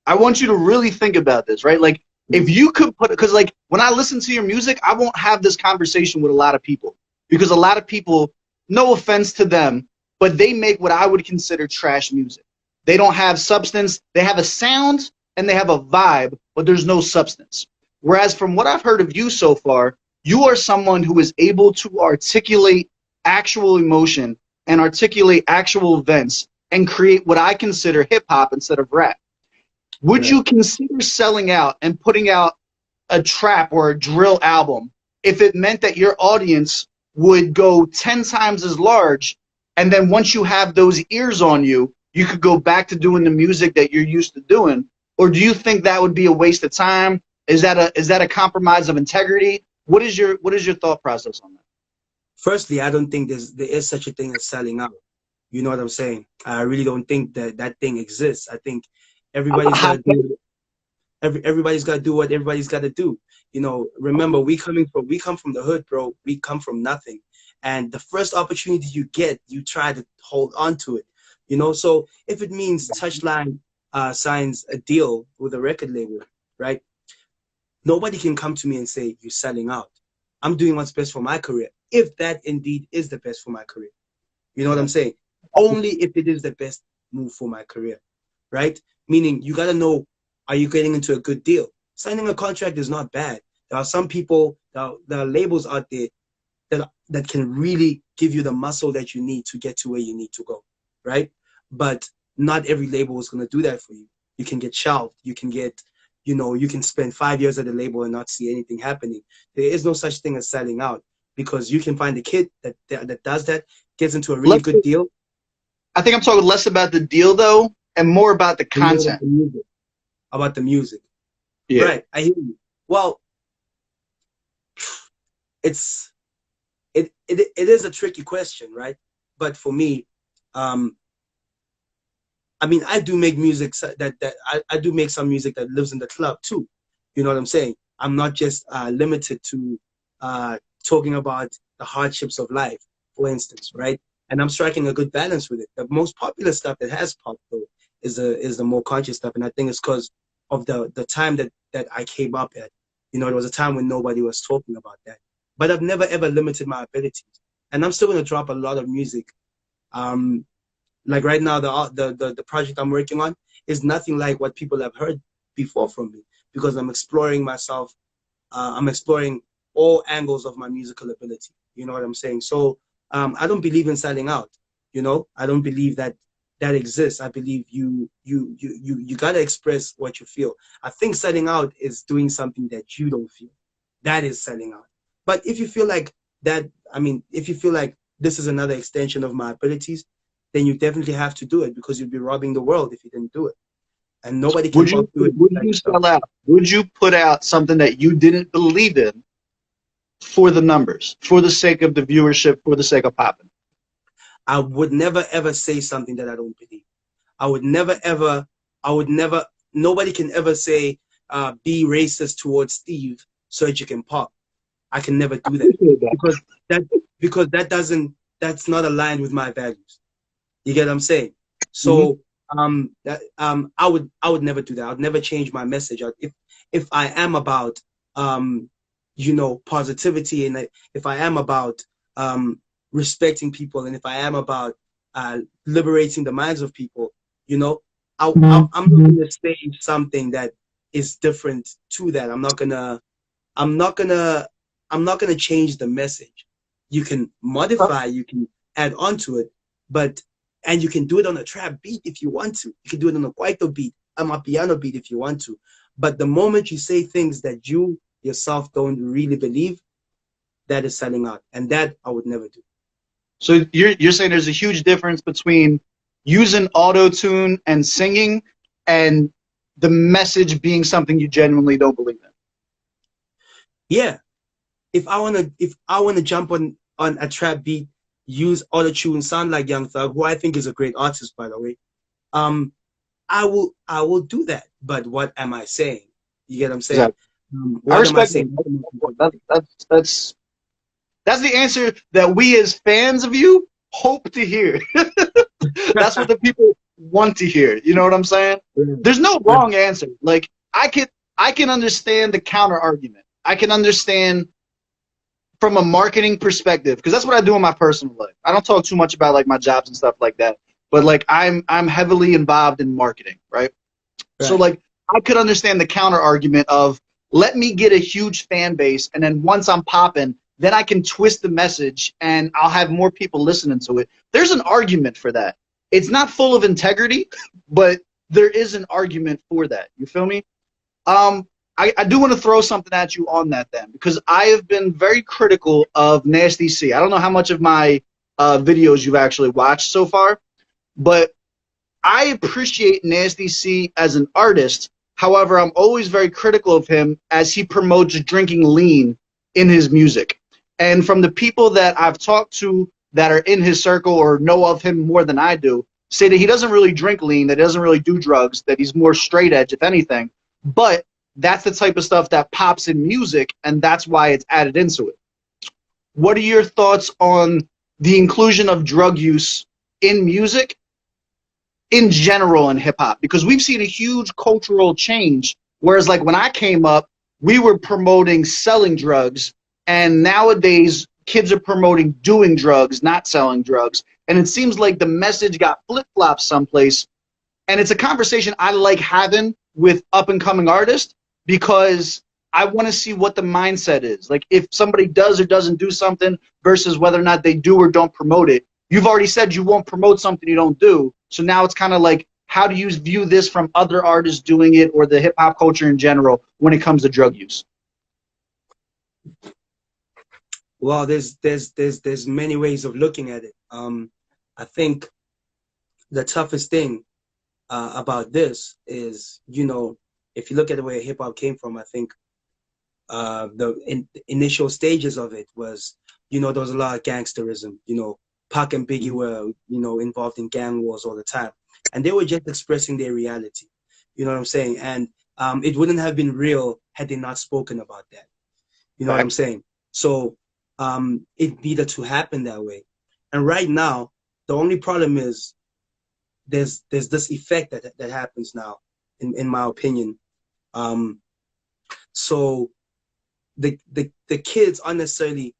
Speaker 1: I want you to really think about this, right? Like, if you could put, because like when I listen to your music, I won't have this conversation with a lot of people because a lot of people, no offense to them, but they make what I would consider trash music. They don't have substance. They have a sound and they have a vibe, but there's no substance. Whereas from what I've heard of you so far, you are someone who is able to articulate actual emotion and articulate actual events and create what I consider hip hop instead of rap. Would you consider selling out and putting out a trap or a drill album if it meant that your audience would go 10 times as large, and then once you have those ears on you, you could go back to doing the music that you're used to doing? Or do you think that would be a waste of time? Is that a compromise of integrity? What is your thought process on that?
Speaker 2: Firstly, I don't think there is such a thing as selling out. You know what I'm saying? I really don't think that thing exists. I think everybody's got to do what everybody's got to do. You know, remember, we come from the hood, bro. We come from nothing. And the first opportunity you get, you try to hold on to it. You know, so if it means Touchline signs a deal with a record label, right? Nobody can come to me and say, you're selling out. I'm doing what's best for my career, if that indeed is the best for my career. You know what I'm saying? Only if it is the best move for my career, right? Meaning you got to know, are you getting into a good deal? Signing a contract is not bad. There are some people, there are labels out there that can really give you the muscle that you need to get to where you need to go, right? But not every label is going to do that for you. You can get shelved. You can get, you know, you can spend 5 years at a label and not see anything happening. There is no such thing as selling out, because you can find a kid that does that, gets into a really good deal.
Speaker 1: I think I'm talking less about the deal, though, and more about the content.
Speaker 2: About the music.
Speaker 1: Yeah.
Speaker 2: Right, I hear you. Well, it is a tricky question, right? But for me, I mean, I do make music I do make some music that lives in the club too. You know what I'm saying? I'm not just limited to talking about the hardships of life, for instance, right? And I'm striking a good balance with it. The most popular stuff that has popped, though, is the more conscious stuff. And I think it's because of the time that I came up at. You know, there was a time when nobody was talking about that. But I've never ever limited my abilities, and I'm still going to drop a lot of music. Like right now, the project I'm working on is nothing like what people have heard before from me, because I'm exploring myself. I'm exploring all angles of my musical ability. You know what I'm saying? So I don't believe in selling out. You know, I don't believe that exists. I believe you gotta express what you feel. I think selling out is doing something that you don't feel. That is selling out. But if you feel like that, I mean, if you feel like this is another extension of my abilities, then you definitely have to do it, because you'd be robbing the world if you didn't do it. And nobody can do it.
Speaker 1: Would you sell out? Would you put out something that you didn't believe in for the numbers, for the sake of the viewership, for the sake of popping?
Speaker 2: I would never ever say something that I don't believe. I would never ever, nobody can ever say, be racist towards Steve so that you can pop. I can never do that, because that's not aligned with my values. You get what I'm saying? So I would never do that. I would never change my message. If I am about you know, positivity, and if I am about respecting people, and if I am about liberating the minds of people, you know, I'm not gonna say something that is different to that. I'm not gonna change the message. You can modify, you can add on to it, and you can do it on a trap beat if you want to. You can do it on a kwaito beat, on a piano beat if you want to. But the moment you say things that you yourself don't really believe, that is selling out, and that I would never do.
Speaker 1: So you're saying there's a huge difference between using auto-tune and singing and the message being something you genuinely don't believe in.
Speaker 2: Yeah. If I wanna jump on a trap beat, use auto-tune, sound like Young Thug, who I think is a great artist, by the way, I will do that. But what am I saying? You get what I'm saying?
Speaker 1: Exactly.
Speaker 2: What am I saying?
Speaker 1: That's the answer that we as fans of you hope to hear. That's what the people want to hear. You know what I'm saying? There's no wrong answer. Like I can understand the counter argument. I can understand from a marketing perspective, because that's what I do in my personal life. I don't talk too much about like my jobs and stuff like that, but like I'm heavily involved in marketing, right? So like I could understand the counter argument of, let me get a huge fan base, and then once I'm popping, then I can twist the message and I'll have more people listening to it. There's an argument for that. It's not full of integrity, but there is an argument for that. You feel me? I do want to throw something at you on that then, because I have been very critical of Nasty C. I don't know how much of my videos you've actually watched so far, but I appreciate Nasty C as an artist. However, I'm always very critical of him as he promotes drinking lean in his music. And from the people that I've talked to that are in his circle or know of him more than I do, say that he doesn't really drink lean, that he doesn't really do drugs, that he's more straight edge, if anything. But that's the type of stuff that pops in music, and that's why it's added into it. What are your thoughts on the inclusion of drug use in music in general in hip-hop? Because we've seen a huge cultural change, whereas like when I came up, we were promoting selling drugs, and nowadays kids are promoting doing drugs, not selling drugs. And it seems like the message got flip-flopped someplace, and it's a conversation I like having with up-and-coming artists, because I want to see what the mindset is. Like if somebody does or doesn't do something versus whether or not they do or don't promote it. You've already said you won't promote something you don't do. So now it's kind of like, how do you view this from other artists doing it or the hip hop culture in general when it comes to drug use?
Speaker 2: Well, there's many ways of looking at it. I think the toughest thing about this is, you know, if you look at the way hip hop came from, I think the initial stages of it was, you know, there was a lot of gangsterism. You know, Pac and Biggie were, you know, involved in gang wars all the time, and they were just expressing their reality. You know what I'm saying? And it wouldn't have been real had they not spoken about that. You know what I'm saying? So it needed to happen that way. And right now, the only problem is there's this effect that happens now, in my opinion. So the kids aren't necessarily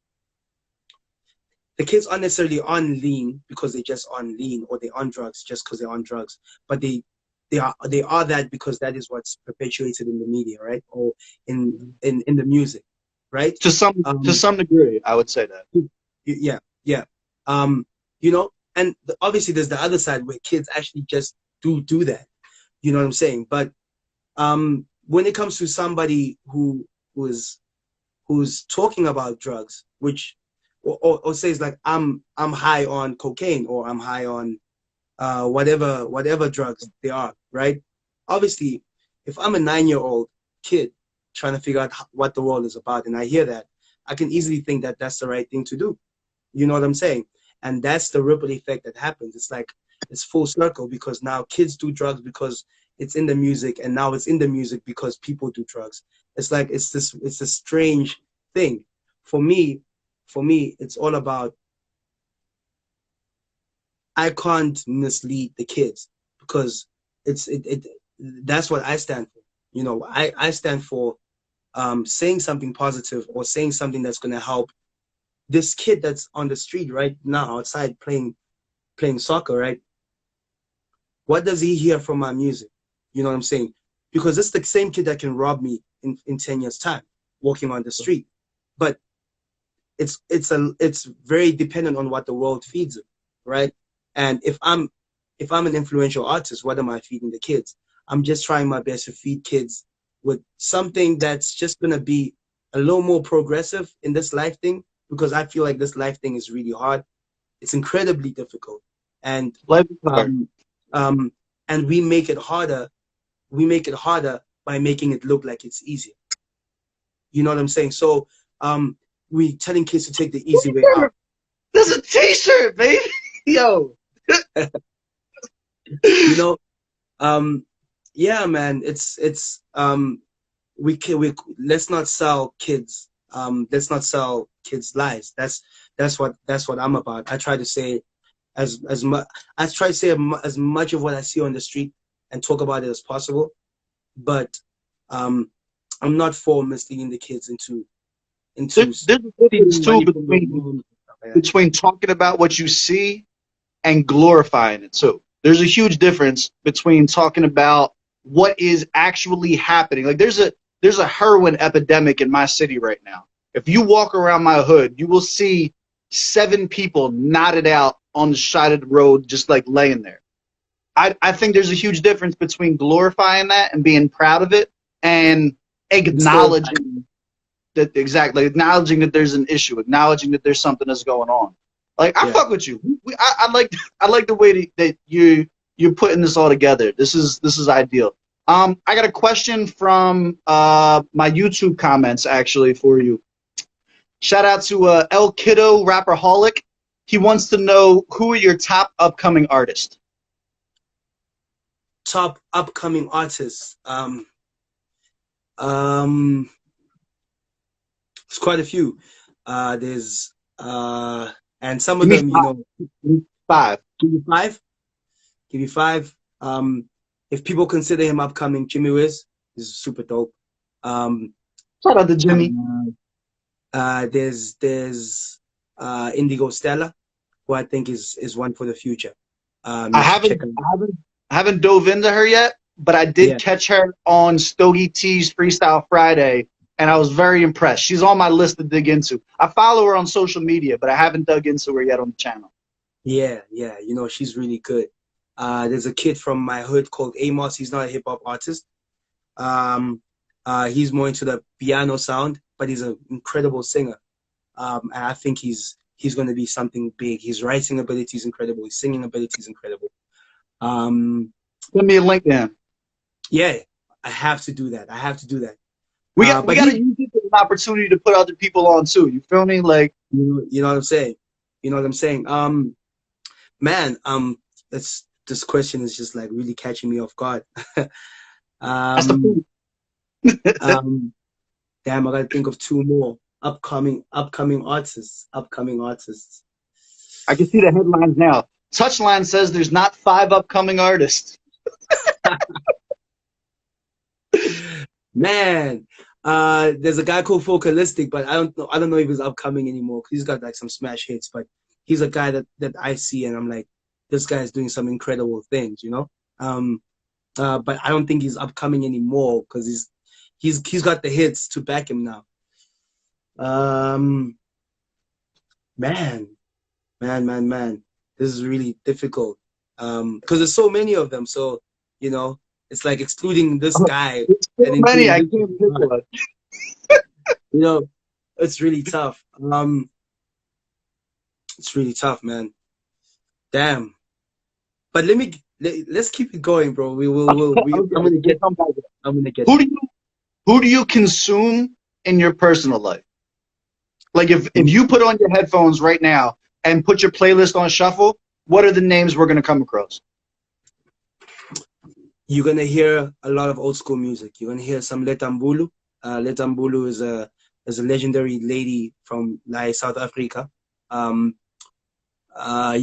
Speaker 2: on lean because they're just on lean, or they're on drugs just because they're on drugs, but they are that because that is what's perpetuated in the media, right? Or in the music, right?
Speaker 1: To some degree, I would say that.
Speaker 2: Yeah, yeah. You know, and obviously there's the other side where kids actually just do that. You know what I'm saying? But when it comes to somebody who's talking about drugs, which or says like I'm high on cocaine, or I'm high on whatever drugs they are, right? Obviously, if I'm a 9-year-old kid trying to figure out what the world is about, and I hear that, I can easily think that that's the right thing to do. You know what I'm saying? And that's the ripple effect that happens. It's like it's full circle, because now kids do drugs because it's in the music, and now it's in the music because people do drugs. It's like it's a strange thing. For me, it's all about, I can't mislead the kids, because that's what I stand for. You know, I stand for saying something positive, or saying something that's going to help this kid that's on the street right now outside playing soccer, right? What does he hear from my music? You know what I'm saying? Because it's the same kid that can rob me in 10 years time walking on the street. But it's very dependent on what the world feeds him, right? And if I'm an influential artist, what am I feeding the kids? I'm just trying my best to feed kids with something that's just gonna be a little more progressive in this life thing, because I feel like this life thing is really hard. It's incredibly difficult, and
Speaker 1: Life is hard.
Speaker 2: And we make it harder. We make it harder by making it look like it's easier. You know what I'm saying? So we telling kids to take the easy way out.
Speaker 1: There's a T-shirt, baby. Yo.
Speaker 2: You know, yeah, man. It's we let's not sell kids. Let's not sell kids lies. That's what I'm about. I try to say as much. I try to say as much of what I see on the street and talk about it as possible. But I'm not for misleading the kids into.
Speaker 1: There's a difference too between talking about what you see and glorifying it too. There's a huge difference between talking about what is actually happening. Like there's a heroin epidemic in my city right now. If you walk around my hood, you will see 7 people knotted out on the side of the road, just like laying there. I think there's a huge difference between glorifying that and being proud of it, and acknowledging that, exactly, acknowledging that there's an issue, acknowledging that there's something that's going on. Like I fuck with you. I like the way that you're putting this all together. This is ideal. I got a question from my YouTube comments actually for you. Shout out to El Kiddo Rapperholic. He wants to know, who are your top upcoming artists?
Speaker 2: Top upcoming artists. It's quite a few. There's and some of them, you know,
Speaker 1: 5.
Speaker 2: Give you 5. Give you 5. If people consider him upcoming, Jimmy Wiz is super dope.
Speaker 1: Shout out to Jimmy.
Speaker 2: There's Indigo Stella, who I think is one for the future.
Speaker 1: I haven't dove into her yet, but I did catch her on Stogie T's Freestyle Friday, and I was very impressed. She's on my list to dig into. I follow her on social media, but I haven't dug into her yet on the channel.
Speaker 2: Yeah, you know, she's really good. There's a kid from my hood called Amos. He's not a hip hop artist. He's more into the piano sound, but he's an incredible singer. And I think he's going to be something big. His writing ability is incredible. His singing ability is incredible.
Speaker 1: Send me a link then.
Speaker 2: Yeah, I have to do that.
Speaker 1: We got to use it as an opportunity to put other people on too. You feel me? Like,
Speaker 2: you know what I'm saying. You know what I'm saying. Man, this question is just like really catching me off guard.
Speaker 1: that's the point.
Speaker 2: Damn, I gotta think of 2 more upcoming artists.
Speaker 1: I can see the headlines now. Touchline says there's not 5 upcoming artists.
Speaker 2: Man, there's a guy called Focalistic, but I don't know if he's upcoming anymore because he's got like some smash hits. But he's a guy that I see and I'm like, this guy is doing some incredible things, you know. But I don't think he's upcoming anymore because he's got the hits to back him now. Man, this is really difficult because there's so many of them. So you know, it's like excluding this guy and
Speaker 1: Many, I
Speaker 2: including
Speaker 1: can't pick one.
Speaker 2: you know, it's really tough. It's really tough, man. Damn. But let's keep it going, bro. I'm gonna get. I'm gonna get.
Speaker 1: Who do you consume in your personal life? Like if you put on your headphones right now and put your playlist on shuffle, what are the names we're gonna come across?
Speaker 2: You're gonna hear a lot of old school music. You're gonna hear some Letambulu. Letambulu is a legendary lady from South Africa. You're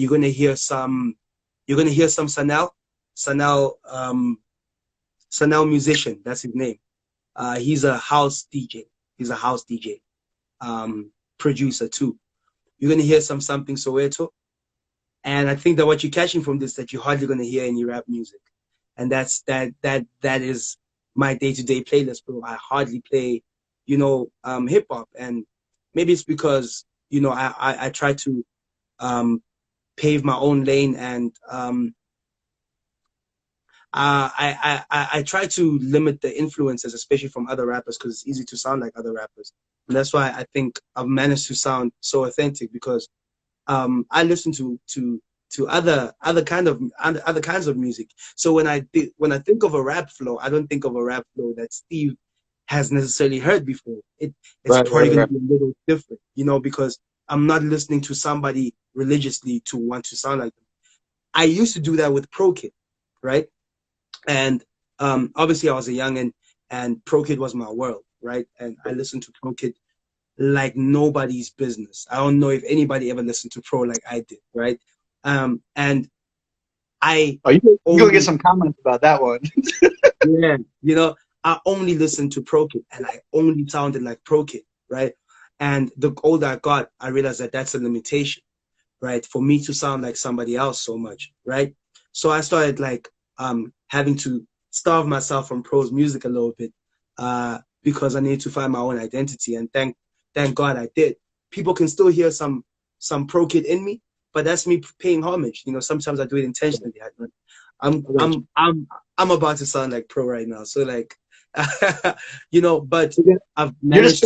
Speaker 2: gonna hear some Sanel. Sanel musician. That's his name. He's a house DJ. Producer too. You're gonna hear something Soweto. And I think that what you're catching from this that you're hardly gonna hear any rap music. And that is my day-to-day playlist, bro. I hardly play, hip hop. And maybe it's because, I try to pave my own lane and I try to limit the influences, especially from other rappers, because it's easy to sound like other rappers. And that's why I think I've managed to sound so authentic because I listen to other kinds of music. So when I think of a rap flow, I don't think of a rap flow that Steve has necessarily heard before. It's probably going to be a little different, because I'm not listening to somebody religiously to want to sound like them. I used to do that with Pro Kid, right? And obviously I was a youngin', and Pro Kid was my world, right? And I listened to Pro Kid like nobody's business. I don't know if anybody ever listened to Pro like I did, right? And I
Speaker 1: you're gonna get some comments about that one.
Speaker 2: Yeah, I only listened to Pro Kid and I only sounded like Pro Kid, right? And the older I got, I realized that that's a limitation, right? For me to sound like somebody else so much, right? So I started like having to starve myself from Pro's music a little bit because I need to find my own identity. And thank God I did. People can still hear some Pro Kid in me, but that's me paying homage. Sometimes I do it intentionally. I'm about to sound like Pro right now. So like, but I've managed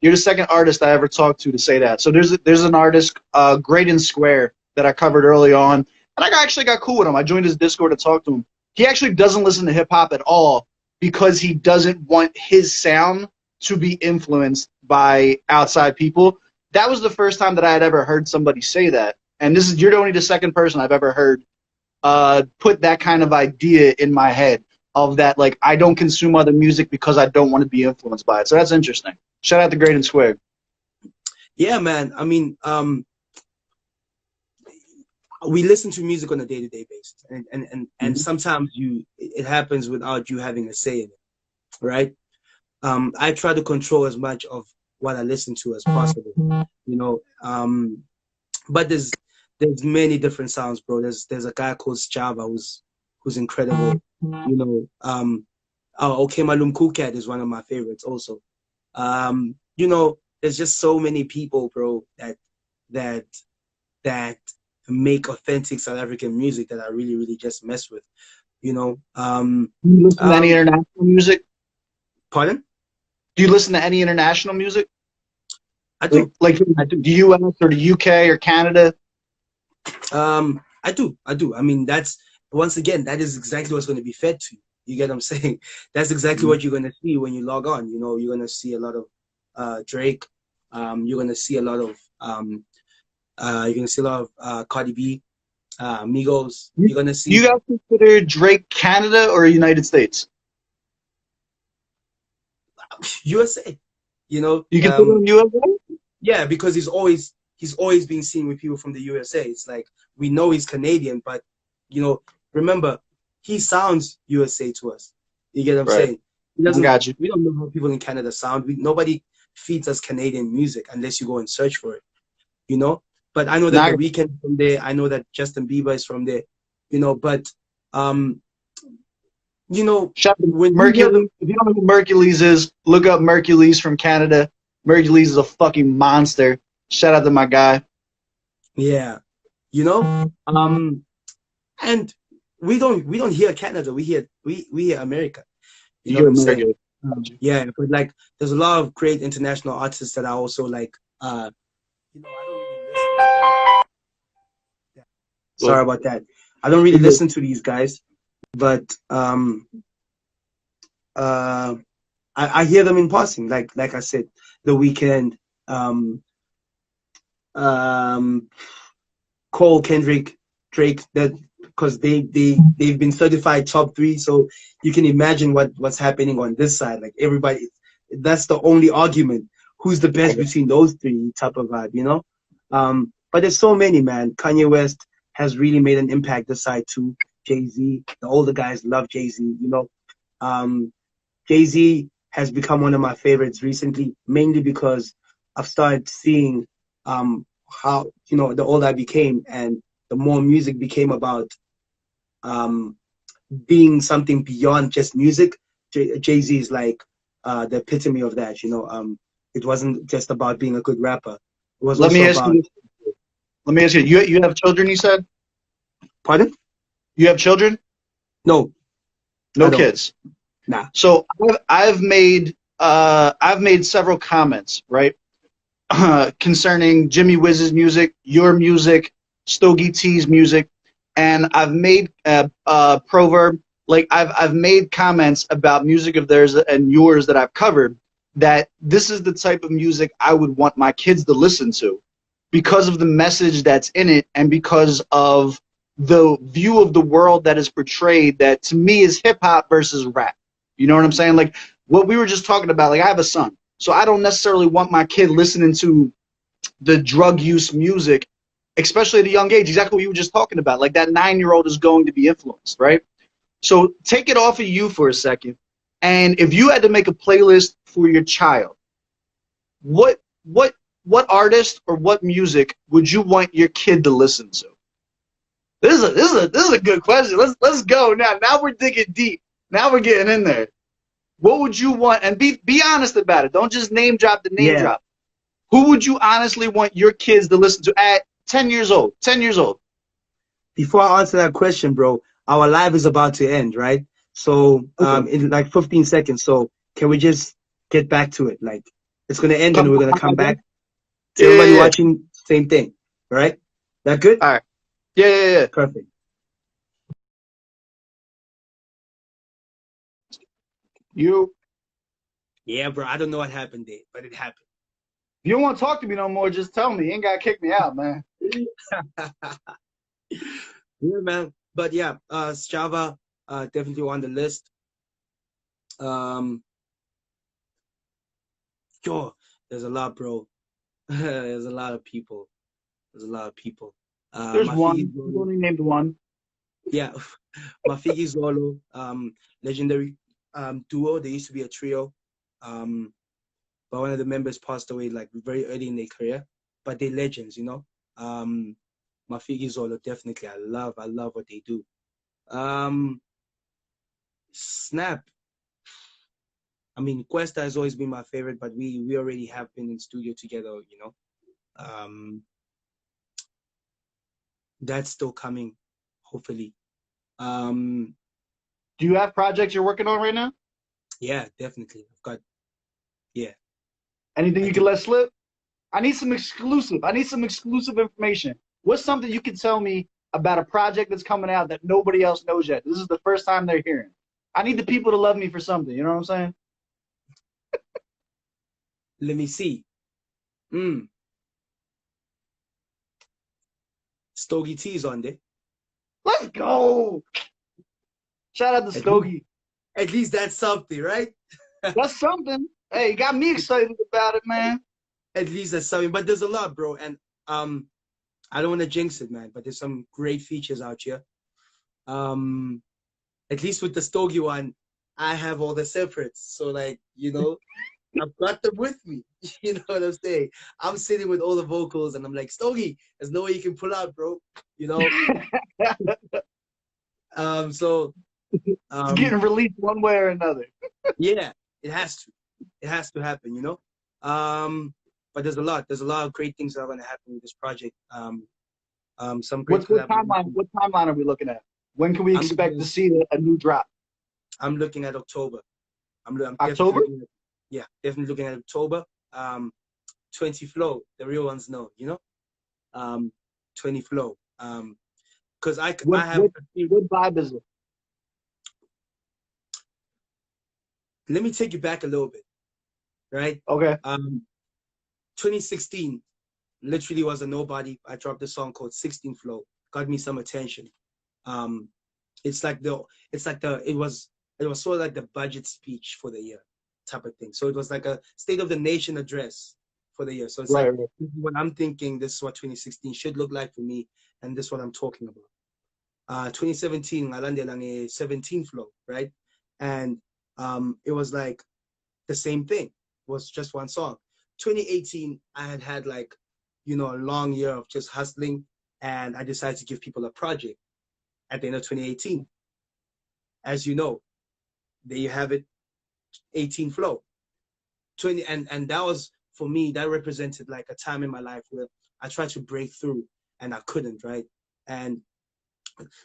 Speaker 1: You're the second artist I ever talked to say that. So there's an artist, Great and Square, that I covered early on, and I actually got cool with him. I joined his Discord to talk to him. He actually doesn't listen to hip hop at all because he doesn't want his sound to be influenced by outside people. That was the first time that I had ever heard somebody say that, and you're only the second person I've ever heard put that kind of idea in my head of that, like, I don't consume other music because I don't want to be influenced by it. So that's interesting. Shout out to Great and Square.
Speaker 2: Yeah, man. I mean, we listen to music on a day-to-day basis, and sometimes it happens without you having a say in it, right? I try to control as much of what I listen to as possible, but there's many different sounds, bro. There's a guy called Java who's incredible, Okay Malum Cool Cat is one of my favorites also. There's just so many people, bro, that make authentic South African music that I really, really just mess with, Do you listen
Speaker 1: to any international music?
Speaker 2: Pardon?
Speaker 1: Do you listen to any international music?
Speaker 2: I do.
Speaker 1: Like the US or the UK or Canada?
Speaker 2: I do. I mean, that is exactly what's going to be fed to you. You get what I'm saying? That's exactly what you're going to see when you log on. You're going to see a lot of Drake. You're going to see a lot of Cardi B, Migos. You're going to see.
Speaker 1: Do you guys consider Drake Canada or United States?
Speaker 2: USA.
Speaker 1: You consider him USA?
Speaker 2: Yeah, because he's always he's always being seen with people from the USA. It's like we know he's Canadian, but you know, remember he sounds USA to us. You get what I'm saying? He doesn't.
Speaker 1: Got you.
Speaker 2: We don't know how people in Canada sound. Nobody feeds us Canadian music unless you go and search for it. You know. But I know that The Weeknd is from there. I know that Justin Bieber is from there. You know, but you know,
Speaker 1: when Mercules, if you don't know who Mercules is, look up Mercules from Canada. Mercules is a fucking monster. Shout out to my guy.
Speaker 2: Yeah, you know, and we don't hear Canada. We hear America. You know what I'm saying? Yeah, but like, there's a lot of great international artists that I also like. You know, I don't really listen. Sorry about that. I don't really listen to these guys, but I hear them in passing. Like I said, The Weeknd, Cole, Kendrick, Drake. That because they've been certified top 3, so you can imagine what's happening on this side. Like everybody, that's the only argument. Who's the best between those 3 type of vibe, you know? But there's so many, man. Kanye West has really made an impact this side too. Jay-Z, the older guys love Jay-Z, you know. Jay-Z has become one of my favorites recently, mainly because I've started seeing how, you know, the older I became and the more music became about being something beyond just music. Jay-Z is like the epitome of that, you know. It wasn't just about being a good rapper. It was
Speaker 1: Let me ask you, you have children, you said?
Speaker 2: Pardon?
Speaker 1: You have children?
Speaker 2: No.
Speaker 1: No kids?
Speaker 2: Nah.
Speaker 1: So I've made several comments, right? Concerning Jimmy Wiz's music, your music, Stogie T's music, and I've made a proverb, like I've made comments about music of theirs and yours that I've covered, that this is the type of music I would want my kids to listen to because of the message that's in it and because of the view of the world that is portrayed that to me is hip hop versus rap. You know what I'm saying? Like what we were just talking about, like I have a son, so I don't necessarily want my kid listening to the drug use music, especially at a young age, exactly what you were just talking about. Like that 9-year-old is going to be influenced, right? So take it off of you for a second. And if you had to make a playlist for your child, what artist or what music would you want your kid to listen to? This is a good question. Let's go now. Now we're digging deep. Now we're getting in there. What would you want? And be honest about it. Don't just name drop the name drop. Who would you honestly want your kids to listen to at 10 years old? 10 years old.
Speaker 2: Before I answer that question, bro, our live is about to end, right? So in like 15 seconds. So can we just get back to it? Like it's gonna end and we're gonna come back. Everybody watching, same thing, right? That good?
Speaker 1: All right. Yeah.
Speaker 2: Perfect. Yeah, bro. I don't know what happened there, but it happened.
Speaker 1: If you don't want to talk to me no more, just tell me. You ain't gotta kick me out, man.
Speaker 2: Yeah, man. But yeah, Java definitely on the list. Yo, there's a lot, bro. There's a lot of people.
Speaker 1: There's one. You only named one.
Speaker 2: Yeah, Mafiki Zolo, legendary duo. They used to be a trio. But one of the members passed away like very early in their career. But they're legends, you know. Mafiki Zolo, definitely. I love what they do. Snap. I mean, Cuesta has always been my favorite, but we already have been in studio together, you know. That's still coming, hopefully.
Speaker 1: Do you have projects you're working on right now?
Speaker 2: Yeah, definitely. I've got, yeah.
Speaker 1: Anything you can let slip? I need some exclusive information. What's something you can tell me about a project that's coming out that nobody else knows yet? This is the first time they're hearing. I need the people to love me for something. You know what I'm saying?
Speaker 2: Let me see. Stogie T is on there.
Speaker 1: Let's go. Shout out to Stogie.
Speaker 2: At least that's something, right?
Speaker 1: That's something. Hey, you got me excited about it, man.
Speaker 2: At least that's something. But there's a lot, bro. And I don't want to jinx it, man, but there's some great features out here. At least with the Stogie one, I have all the separates. So like, you know, I've got them with me. You know what I'm saying? I'm sitting with all the vocals and I'm like, Stogie, there's no way you can pull out, bro. You know? So
Speaker 1: It's getting released one way or another.
Speaker 2: yeah, it has to. It has to happen, you know? But there's a lot of great things that are gonna happen with this project. Some great
Speaker 1: What timeline are we looking at? When can we expect to see a new drop?
Speaker 2: I'm looking at October. I'm
Speaker 1: October?
Speaker 2: Definitely looking at October. 20 Flow, the real ones know, you know? 20 Flow. Because I have...
Speaker 1: What vibe is it?
Speaker 2: Let me take you back a little bit, right?
Speaker 1: Okay.
Speaker 2: 2016 literally was a nobody. I dropped a song called 16 Flow. Got me some attention. It was sort of like the budget speech for the year type of thing. So it was like a State of the Nation address for the year. So it's
Speaker 1: right.
Speaker 2: This is what I'm thinking, this is what 2016 should look like for me, and this is what I'm talking about. 2017, ngalande lang 17 Flow, right? And it was like the same thing. It was just one song. 2018, I had like, you know, a long year of just hustling, and I decided to give people a project at the end of 2018. As you know, there you have it, 18 Flow. And that was, for me, that represented like a time in my life where I tried to break through and I couldn't, right? And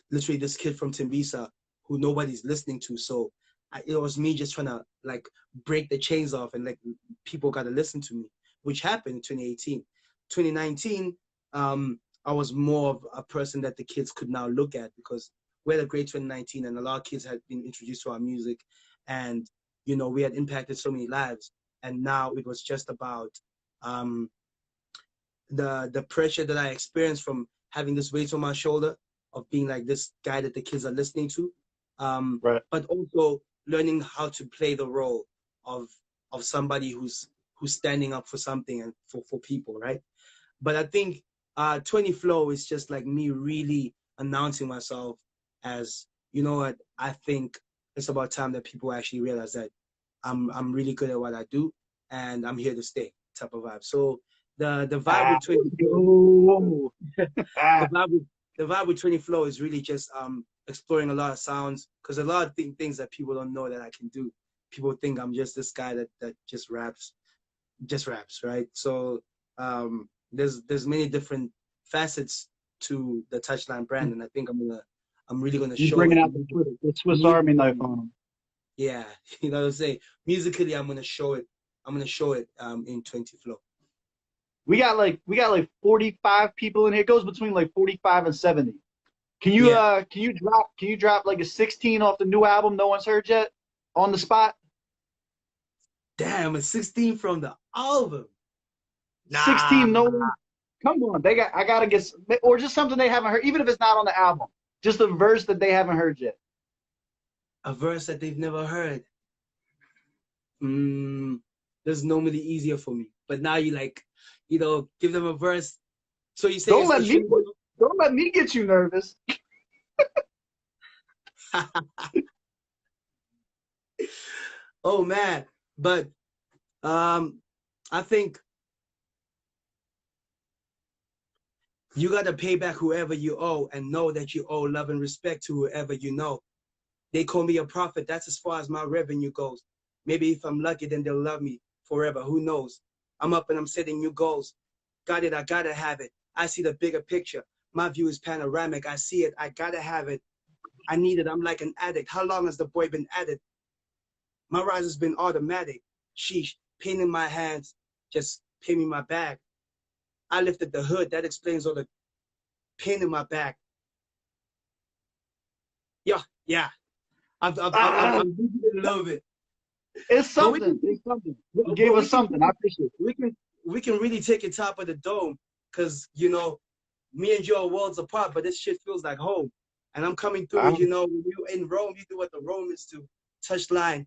Speaker 2: literally this kid from Tembisa who nobody's listening to, so it was me just trying to like break the chains off, and like people got to listen to me, which happened in 2018. 2019, I was more of a person that the kids could now look at, because we had a great 2019 and a lot of kids had been introduced to our music, and you know, we had impacted so many lives. And now it was just about the pressure that I experienced from having this weight on my shoulder of being like this guy that the kids are listening to,
Speaker 1: right.
Speaker 2: but also learning how to play the role of somebody who's standing up for something and for people, right? But I think 20 Flow is just like me really announcing myself as, you know what, I think it's about time that people actually realize that I'm really good at what I do and I'm here to stay type of vibe. So the vibe with 20 Flow, the vibe with 20 Flow is really just exploring a lot of sounds, because a lot of things that people don't know that I can do. People think I'm just this guy that just raps, right? So there's many different facets to the Touchline brand, and I think I'm really gonna show
Speaker 1: bringing
Speaker 2: it.
Speaker 1: out the Swiss Army knife on them.
Speaker 2: Yeah, you know what I'm saying? Musically, I'm gonna show it. I'm gonna show it in 20 Flow.
Speaker 1: We got like 45 people in here. It goes between like 45 and 70. Can you drop like a 16 off the new album no one's heard yet on the spot?
Speaker 2: Damn, a 16 from the album.
Speaker 1: Nah. 16 no one. Come on, I gotta get, or just something they haven't heard, even if it's not on the album. Just a verse that they haven't heard yet.
Speaker 2: A verse that they've never heard. That's normally easier for me. But now you like, you know, give them a verse. So you say
Speaker 1: don't let me get you nervous.
Speaker 2: Oh man, but I think you gotta pay back whoever you owe, and know that you owe love and respect to whoever you know. They call me a prophet. That's as far as my revenue goes. Maybe if I'm lucky, then they'll love me forever. Who knows? I'm up and I'm setting new goals. Got it, I gotta have it. I see the bigger picture. My view is panoramic. I see it, I gotta have it. I need it, I'm like an addict. How long has the boy been at it? My rise has been automatic. Sheesh, pain in my hands, just pay me my bag. I lifted the hood, that explains all the pain in my back. Yeah. I'm losing a little bit.
Speaker 1: It's something. You gave us something. I appreciate it.
Speaker 2: We can really take it top of the dome, because, you know, me and you are worlds apart, but this shit feels like home. And I'm coming through, you know, when you're in Rome, you do what the Romans do. Touchline.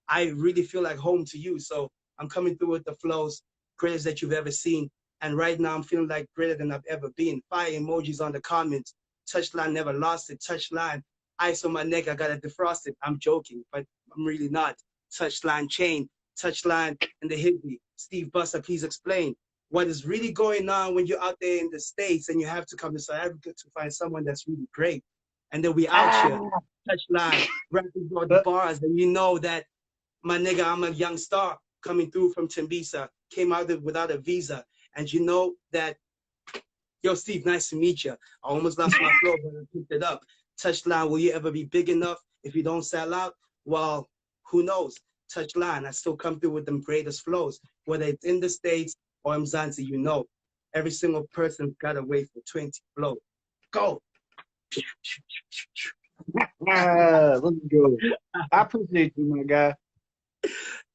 Speaker 2: I really feel like home to you. So I'm coming through with the flows, greatest that you've ever seen. And right now I'm feeling like greater than I've ever been. Fire emojis on the comments. Touchline never lost it. Touchline, ice on my neck, I gotta defrost it. I'm joking, but I'm really not. Touchline chain, touchline and the hippie. Steve Bussa, please explain what is really going on when you're out there in the States and you have to come to South Africa to find someone that's really great. And then we out here, touchline, rapping for the bars, and you know that, my nigga, I'm a young star coming through from Tembisa, came out without a visa. And you know that, yo, Steve, nice to meet you. I almost lost my flow, but I picked it up. Touchline, will you ever be big enough if you don't sell out? Well, who knows? Touchline, I still come through with them greatest flows, whether it's in the States or in Mzansi, you know. Every single person's got to wait for 20 flow. Go.
Speaker 1: Let's go. I appreciate you, my guy.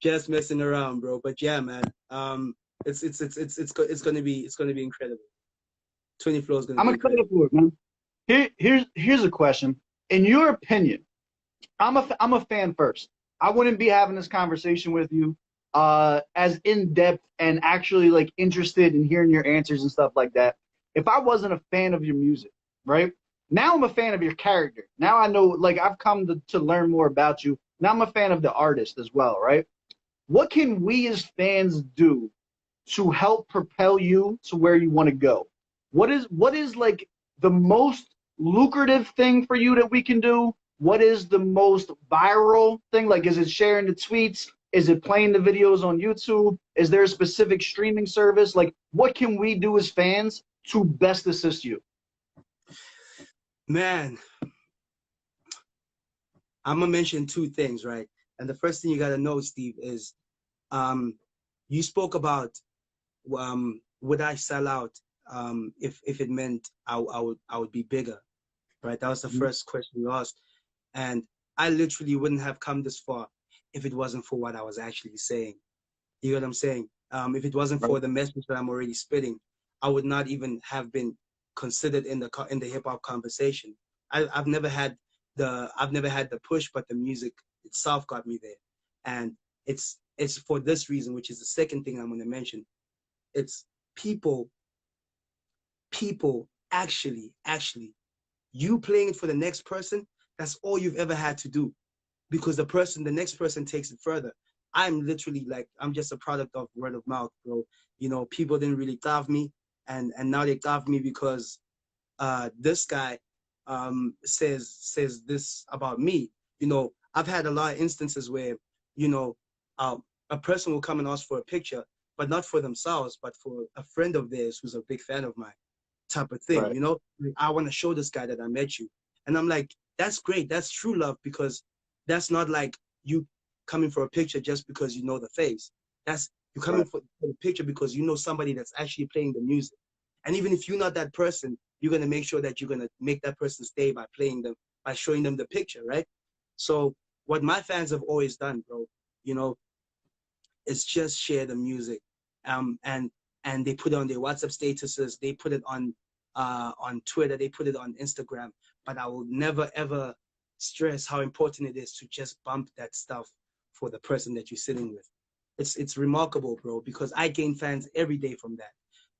Speaker 2: Just messing around, bro. But yeah, man. It's gonna be incredible. 20 flow is gonna.
Speaker 1: I'm excited for it, man. Here's a question. In your opinion, I'm a fan first. I wouldn't be having this conversation with you as in depth and actually like interested in hearing your answers and stuff like that if I wasn't a fan of your music, right? Now I'm a fan of your character. Now I know, like, I've come to learn more about you. Now I'm a fan of the artist as well, right? What can we as fans do to help propel you to where you want to go? What is like the most lucrative thing for you that we can do? What is the most viral thing? Like, is it sharing the tweets? Is it playing the videos on YouTube? Is there a specific streaming service? Like, what can we do as fans to best assist you?
Speaker 2: Man, I'm gonna mention two things, right? And the first thing you gotta know, Steve, is you spoke about would I sell out if it meant I would be bigger, right? That was the first question you asked, and I literally wouldn't have come this far if it wasn't for what I was actually saying. You know what I'm saying? If it wasn't for the message that I'm already spitting, I would not even have been considered in the hip hop conversation. I've never had the push, but the music itself got me there, and it's for this reason, which is the second thing I'm going to mention. It's people actually, you playing it for the next person. That's all you've ever had to do, because the next person takes it further. I'm literally like, I'm just a product of word of mouth, bro. You know, people didn't really love me, and now they love me because this guy says this about me. You know, I've had a lot of instances where, you know, a person will come and ask for a picture, but not for themselves, but for a friend of theirs who's a big fan of mine, type of thing. Right. You know, like, I want to show this guy that I met you, and I'm like, that's great, that's true love, because that's not like you coming for a picture just because you know the face. That's you coming for the picture because you know somebody that's actually playing the music. And even if you're not that person, you're gonna make sure that you're gonna make that person stay by playing them, by showing them the picture, right? So what my fans have always done, bro, you know, is just share the music, and they put it on their WhatsApp statuses, they put it on Twitter, they put it on Instagram. But I will never ever stress how important it is to just bump that stuff for the person that you're sitting with. It's remarkable, bro, because I gain fans every day from that.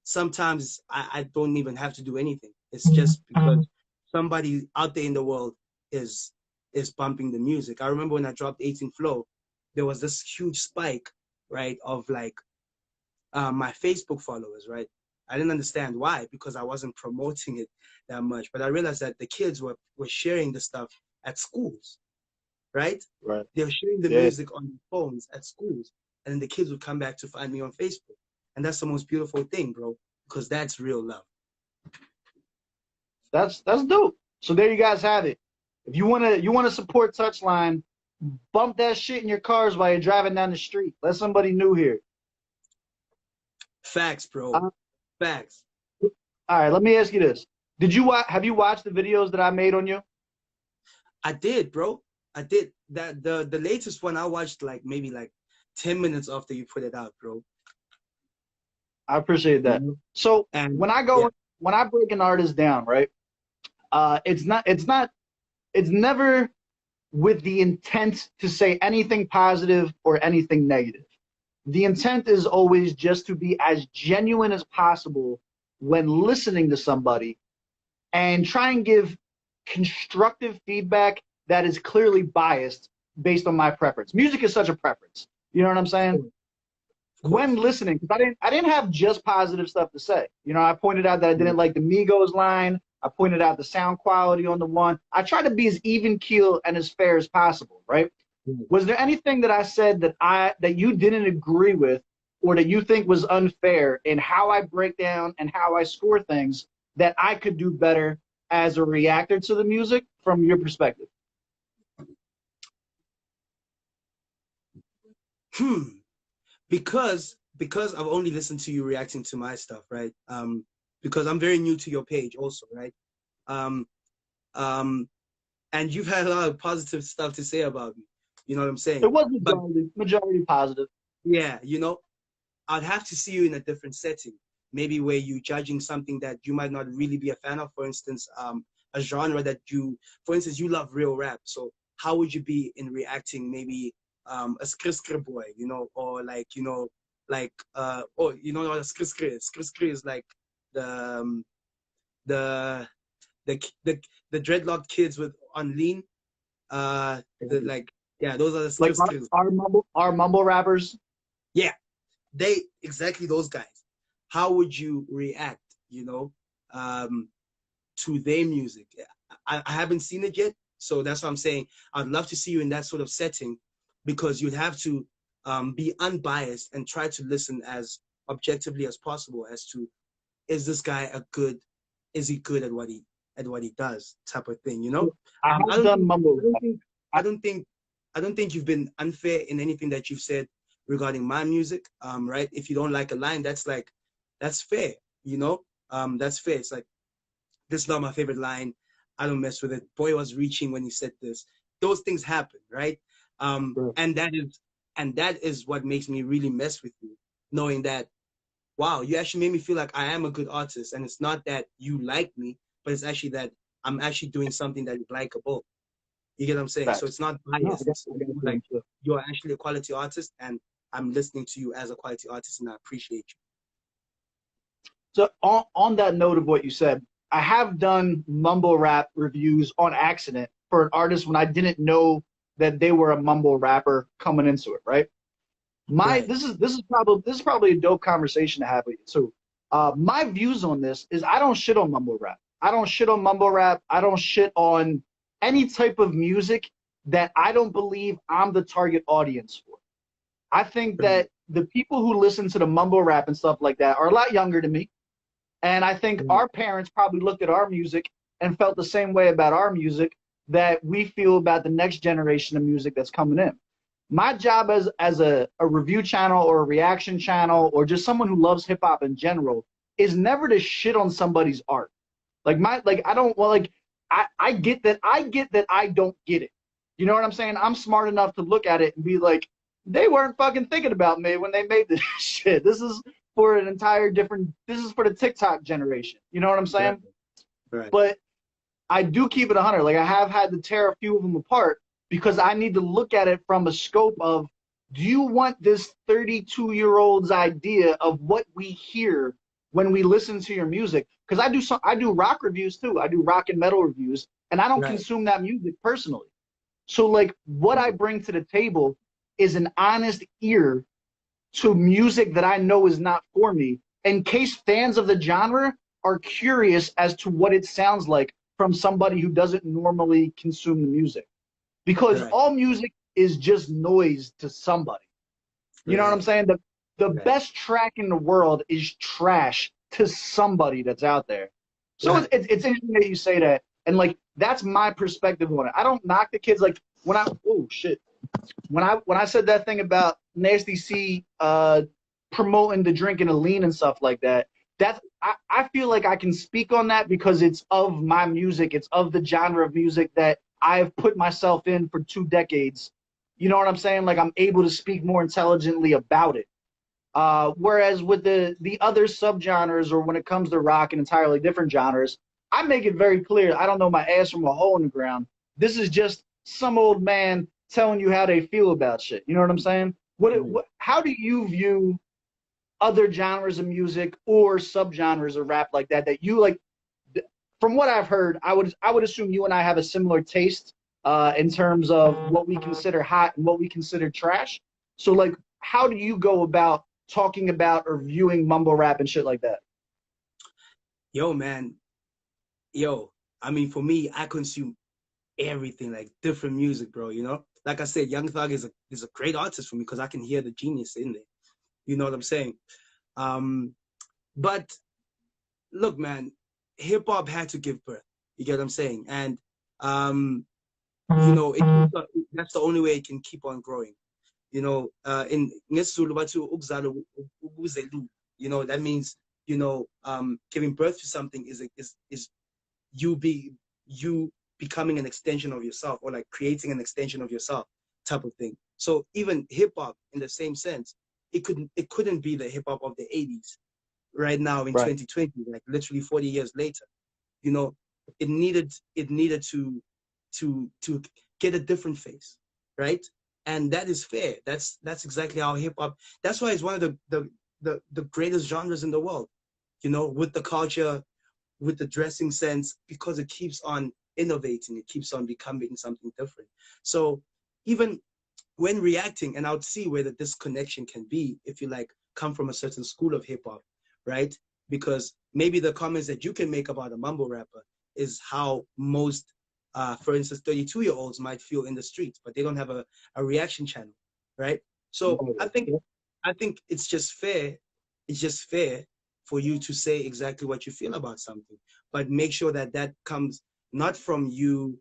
Speaker 2: Sometimes I don't even have to do anything. It's just because somebody out there in the world is bumping the music. I remember when I dropped 18 Flow, there was this huge spike, right, of like my Facebook followers, right? I didn't understand why, because I wasn't promoting it that much. But I realized that the kids were sharing the stuff at schools, right? Right. They were sharing the music on their phones at schools. And then the kids would come back to find me on Facebook. And that's the most beautiful thing, bro, because that's real love.
Speaker 1: That's dope. So there you guys have it. If you wanna support Touchline, bump that shit in your cars while you're driving down the street. Let somebody new hear.
Speaker 2: Facts, bro. Facts.
Speaker 1: All right, let me ask you this: have you watched the videos that I made on you?
Speaker 2: I did, bro. I did. That the latest one I watched maybe 10 minutes after you put it out, bro.
Speaker 1: I appreciate that. So when I break an artist down, right? It's never with the intent to say anything positive or anything negative. the intent is always just to be as genuine as possible when listening to somebody and try and give constructive feedback that is clearly biased based on my preference. Music is such a preference. You know what I'm saying? When listening, because I didn't have just positive stuff to say. You know, I pointed out that I didn't like the Migos line. I pointed out the sound quality on the one. I tried to be as even keel and as fair as possible, right? Was there anything that I said that you didn't agree with, or that you think was unfair in how I break down and how I score things that I could do better as a reactor to the music from your perspective?
Speaker 2: Because I've only listened to you reacting to my stuff, right? Because I'm very new to your page also, right? And you've had a lot of positive stuff to say about me. You know what I'm saying?
Speaker 1: It was majority positive.
Speaker 2: Yeah, you know, I'd have to see you in a different setting, maybe where you're judging something that you might not really be a fan of. For instance, a genre that for instance, you love real rap. So how would you be in reacting maybe a skr boy, you know, or like, you know, like, oh, you know what a skr is? Skr is like the dreadlocked kids with on lean, like, yeah, those are the skr
Speaker 1: like our mumble rappers.
Speaker 2: Yeah, exactly those guys. How would you react, you know, to their music? I haven't seen it yet, so that's what I'm saying. I'd love to see you in that sort of setting, because you'd have to be unbiased and try to listen as objectively as possible as to, is this guy is he good at what he does, type of thing, you know?
Speaker 1: I
Speaker 2: don't think you've been unfair in anything that you've said regarding my music, right? If you don't like a line, that's fair, you know? That's fair. It's like, this is not my favorite line. I don't mess with it. Boy was reaching when he said this. Those things happen, right?
Speaker 1: Sure.
Speaker 2: And that is what makes me really mess with you, knowing that, wow, you actually made me feel like I am a good artist, and it's not that you like me, but it's actually that I'm actually doing something that is likable. You get what I'm saying?
Speaker 1: Facts.
Speaker 2: So it's not biased. Like, you're actually a quality artist, and I'm listening to you as a quality artist, and I appreciate you.
Speaker 1: So on that note of what you said, I have done mumble rap reviews on accident for an artist when I didn't know that they were a mumble rapper coming into it, right? This is probably a dope conversation to have with you. So my views on this is, I don't shit on mumble rap. I don't shit on mumble rap. I don't shit on any type of music that I don't believe I'm the target audience for. I think that the people who listen to the mumble rap and stuff like that are a lot younger than me. And I think our parents probably looked at our music and felt the same way about our music that we feel about the next generation of music that's coming in. My job as a review channel or a reaction channel, or just someone who loves hip hop in general, is never to shit on somebody's art. I get that I don't get it. You know what I'm saying? I'm smart enough to look at it and be like, they weren't fucking thinking about me when they made this shit. This is for an entire different, this is for the TikTok generation. You know what I'm saying?
Speaker 2: Right.
Speaker 1: But I do keep it 100. Like, I have had to tear a few of them apart, because I need to look at it from a scope of, do you want this 32-year-old's idea of what we hear when we listen to your music? Because I do rock reviews too. I do rock and metal reviews, and I don't consume that music personally. So, like, what I bring to the table is an honest ear to music that I know is not for me, in case fans of the genre are curious as to what it sounds like from somebody who doesn't normally consume the music. Because all music is just noise to somebody. You know what I'm saying? The best track in the world is trash to somebody that's out there. So it's interesting that you say that. And, like, that's my perspective on it. I don't knock the kids. Like, when I said that thing about Nasty C promoting the drinking of lean and stuff like that, I feel like I can speak on that because it's of my music. It's of the genre of music that I've put myself in for 2 decades. You know what I'm saying? Like, I'm able to speak more intelligently about it. Whereas with the other subgenres, or when it comes to rock and entirely different genres, I make it very clear, I don't know my ass from a hole in the ground. This is just some old man telling you how they feel about shit. You know what I'm saying? How do you view other genres of music or subgenres of rap like that you like? From what I've heard, I would assume you and I have a similar taste in terms of what we consider hot and what we consider trash. So like, how do you go about talking about or viewing mumble rap and shit like that?
Speaker 2: Yo, man. Yo, I mean, for me, I consume everything, like different music, bro. You know, like I said, Young Thug is a great artist for me because I can hear the genius in there. You know what I'm saying? But look, man, hip hop had to give birth. You get what I'm saying? And you know, that's the only way it can keep on growing. You know, in ngesizulu bathi ukuzala ubuzelu. You know, that means, you know, giving birth to something is you becoming an extension of yourself, or like creating an extension of yourself type of thing. So even hip hop, in the same sense, it couldn't be the hip hop of the 80s right now in 2020, like literally 40 years later. You know, it needed to get a different face, right? And that is fair. That's exactly how hip hop. That's why it's one of the greatest genres in the world. You know, with the culture, with the dressing sense, because it keeps on innovating, it keeps on becoming something different. So even when reacting, and I would see where the disconnection can be if you like come from a certain school of hip hop, right? Because maybe the comments that you can make about a mumble rapper is how most, for instance, 32-year-olds might feel in the streets, but they don't have a reaction channel, right? So I think it's just fair. It's just fair for you to say exactly what you feel about something, but make sure that that comes not from you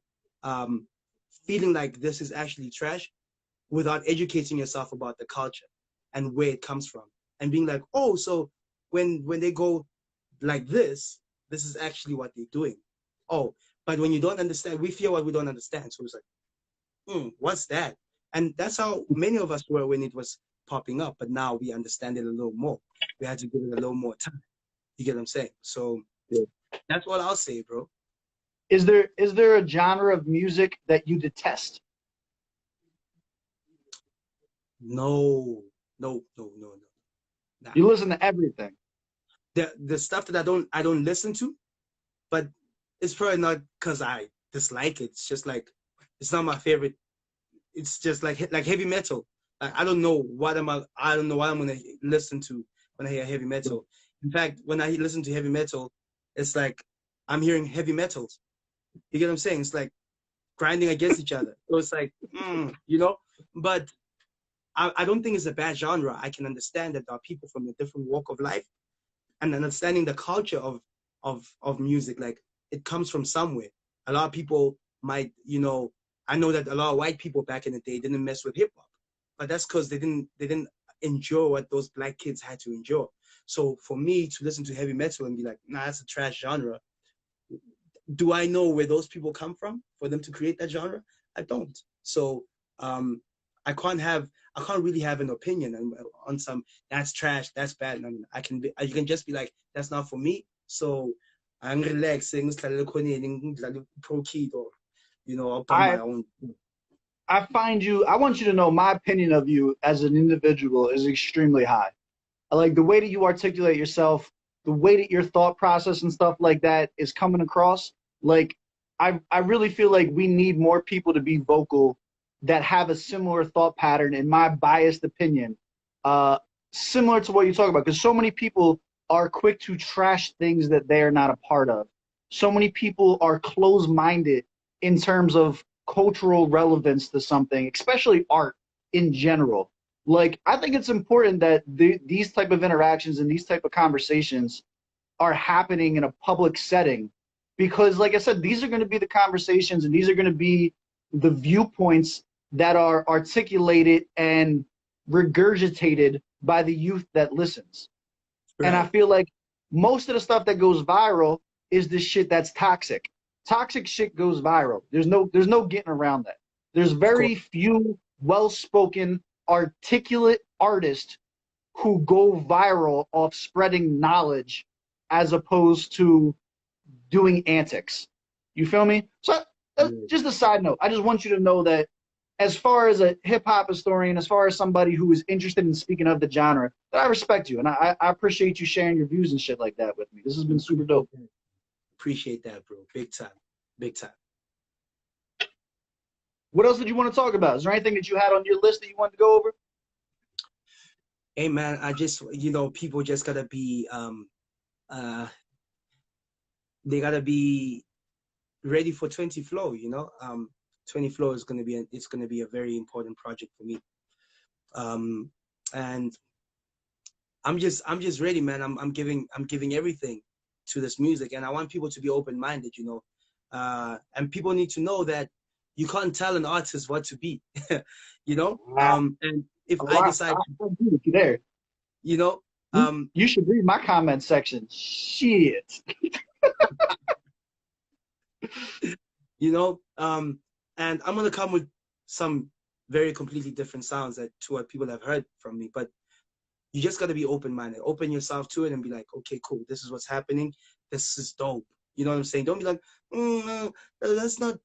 Speaker 2: feeling like this is actually trash, without educating yourself about the culture and where it comes from, and being like, oh, so when they go like this is actually what they're doing. Oh, but when you don't understand, we fear what we don't understand. So it's like, what's that? And that's how many of us were when it was popping up. But now we understand it a little more. We had to give it a little more time. You get what I'm saying? So that's what I'll say, bro.
Speaker 1: Is there a genre of music that you detest?
Speaker 2: No. Nah.
Speaker 1: You listen to everything.
Speaker 2: The stuff that I don't listen to, but it's probably not because I dislike it. It's just like, it's not my favorite. It's just like heavy metal. Like, I don't know what I'm gonna listen to when I hear heavy metal. In fact, when I listen to heavy metal, it's like I'm hearing heavy metals. You get what I'm saying? It's like grinding against each other. So it's like, you know, but I don't think it's a bad genre. I can understand that there are people from a different walk of life, and understanding the culture of music. Like, it comes from somewhere. A lot of people might, you know, I know that a lot of white people back in the day didn't mess with hip hop, but that's because they didn't enjoy what those black kids had to endure. So for me to listen to heavy metal and be like, nah, that's a trash genre. Do I know where those people come from for them to create that genre? I don't. So I can't really have an opinion on some, that's trash, that's bad. I mean, you can just be like, that's not for me. So I'm relaxing, pro kid, or, you know, I'll put my own.
Speaker 1: I want you to know my opinion of you as an individual is extremely high. I like the way that you articulate yourself, the way that your thought process and stuff like that is coming across. Like, I really feel like we need more people to be vocal that have a similar thought pattern, in my biased opinion, similar to what you talk about. Because so many people are quick to trash things that they are not a part of. So many people are closed-minded in terms of cultural relevance to something, especially art in general. Like, I think it's important that these type of interactions and these type of conversations are happening in a public setting, because, like I said, these are going to be the conversations and these are going to be the viewpoints that are articulated and regurgitated by the youth that listens. Right. And I feel like most of the stuff that goes viral is the shit that's toxic. Toxic shit goes viral. There's no getting around that. There's very few well-spoken, articulate artists who go viral off spreading knowledge as opposed to doing antics. You feel me? So just a side note. I just want you to know that as far as a hip hop historian, as far as somebody who is interested in speaking of the genre, that I respect you and I appreciate you sharing your views and shit like that with me. This has been super dope.
Speaker 2: Appreciate that, bro. Big time. Big time.
Speaker 1: What else did you want to talk about? Is there anything that you had on your list that you wanted to go over?
Speaker 2: Hey man, I just, you know, people just gotta be they gotta be ready for 20 Flow, you know. 20 Flow is gonna be it's gonna be a very important project for me. And I'm just ready, man. I'm giving everything to this music, and I want people to be open-minded, you know. And people need to know that you can't tell an artist what to be, you know. And if I decide
Speaker 1: I agree with you there.
Speaker 2: You know,
Speaker 1: you should read my comment section. Shit.
Speaker 2: You know, and I'm gonna come with some very completely different sounds that to what people have heard from me, but you just gotta be open-minded. Open yourself to it and be like, okay, cool, this is what's happening. This is dope. You know what I'm saying? Don't be like, no, that's not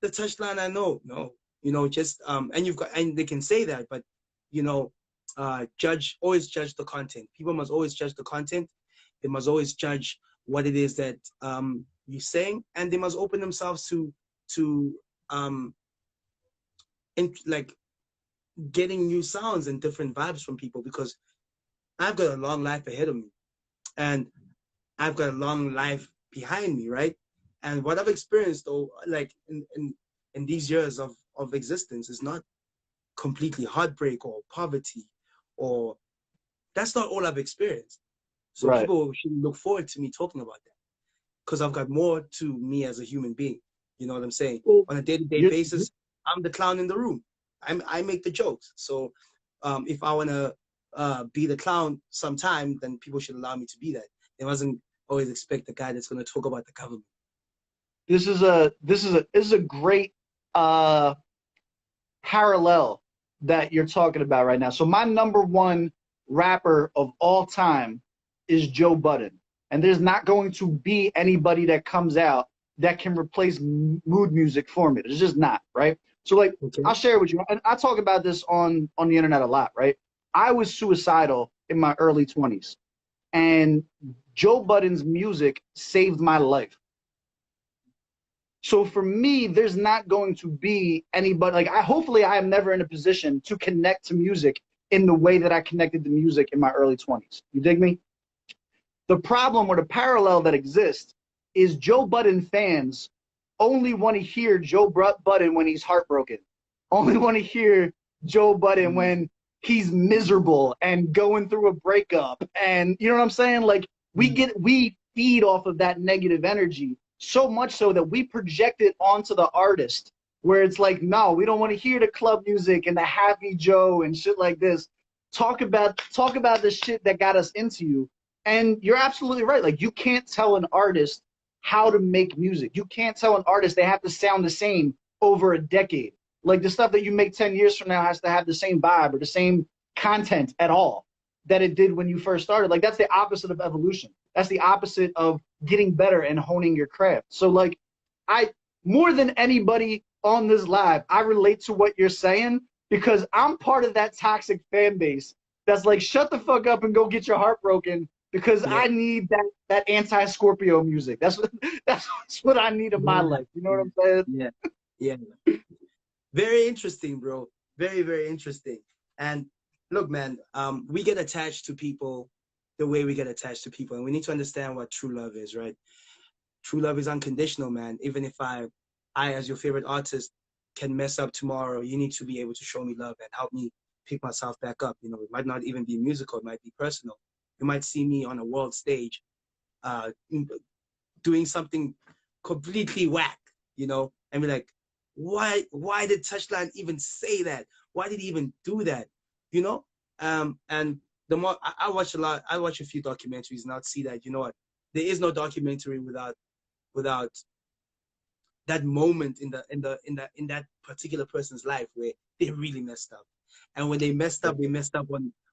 Speaker 2: the Touchline I know. No, you know, just and they can say that, but you know, always judge the content. People must always judge the content. They must always judge what it is that you're saying, and they must open themselves to like getting new sounds and different vibes from people, because I've got a long life ahead of me, and I've got a long life behind me, right? And what I've experienced, though, like in these years of existence, is not completely heartbreak or poverty, or that's not all I've experienced. So
Speaker 1: right.
Speaker 2: People should look forward to me talking about that, because I've got more to me as a human being. You know what I'm saying?
Speaker 1: Well,
Speaker 2: on a day-to-day basis, I'm the clown in the room. I make the jokes. So if I want to be the clown sometime, then people should allow me to be that. They mustn't always expect the guy that's going to talk about the government.
Speaker 1: This is a great parallel that you're talking about right now. So my number one rapper of all time is Joe Budden, and there's not going to be anybody that comes out that can replace mood music for me. There's just not, right? So like, okay. I'll share with you, and I talk about this on the internet a lot, right? I was suicidal in my early 20s, and Joe Budden's music saved my life. So for me, there's not going to be anybody, like, hopefully I am never in a position to connect to music in the way that I connected to music in my early 20s. You dig me? The problem or the parallel that exists is Joe Budden fans only want to hear Joe Budden when he's heartbroken. Only want to hear Joe Budden when he's miserable and going through a breakup. And you know what I'm saying? Like, we feed off of that negative energy, so much so that we project it onto the artist, where it's like, no, we don't want to hear the club music and the happy Joe and shit like this. Talk about the shit that got us into you. And you're absolutely right. Like, you can't tell an artist how to make music. You can't tell an artist they have to sound the same over a decade. Like, the stuff that you make 10 years from now has to have the same vibe or the same content at all that it did when you first started. Like, that's the opposite of evolution. That's the opposite of getting better and honing your craft. So, like, more than anybody on this live, I relate to what you're saying, because I'm part of that toxic fan base that's like, shut the fuck up and go get your heart broken, because I need that anti-Scorpio music. That's what I need in my life. You know what I'm saying?
Speaker 2: Yeah. Very interesting, bro. Very, very interesting. And look, man, we get attached to people the way we get attached to people, and we need to understand what true love is, right? True love is unconditional, man. Even if I as your favorite artist can mess up tomorrow, you need to be able to show me love and help me pick myself back up. You know, it might not even be musical, it might be personal. You might see me on a world stage doing something completely whack, you know, and be like, why did Touchline even say that? Why did he even do that? You know? And the more I watch a few documentaries, and I'll see that, you know what, there is no documentary without that moment in that particular person's life where they really messed up. And when they messed up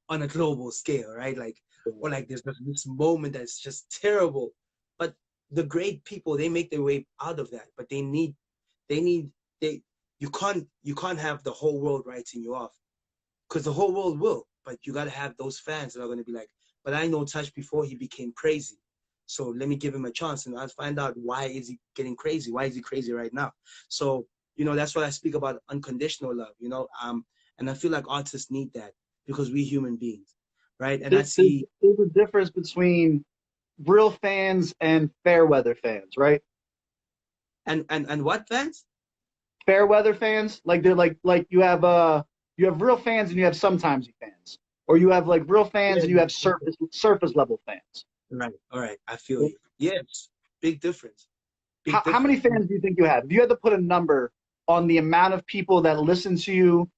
Speaker 2: on a global scale, right? Like, or like there's this moment that's just terrible. But the great people, they make their way out of that. But they you can't have the whole world writing you off, because the whole world will, but you got to have those fans that are going to be like, but I know Touch before he became crazy, so let me give him a chance and I'll find out why is he getting crazy, why is he crazy right now. So that's why I speak about unconditional love, and I feel like artists need that, because we human beings, right? And I see
Speaker 1: there's a difference between real fans and fair weather fans, right?
Speaker 2: and what fans?
Speaker 1: Fair weather fans, like they're like you have real fans and you have sometimes fans, or you have like real fans and you have surface level fans.
Speaker 2: Right. All right. I feel you. Yes. Big difference.
Speaker 1: How many fans do you think you have? If you had to put a number on the amount of people that listen to you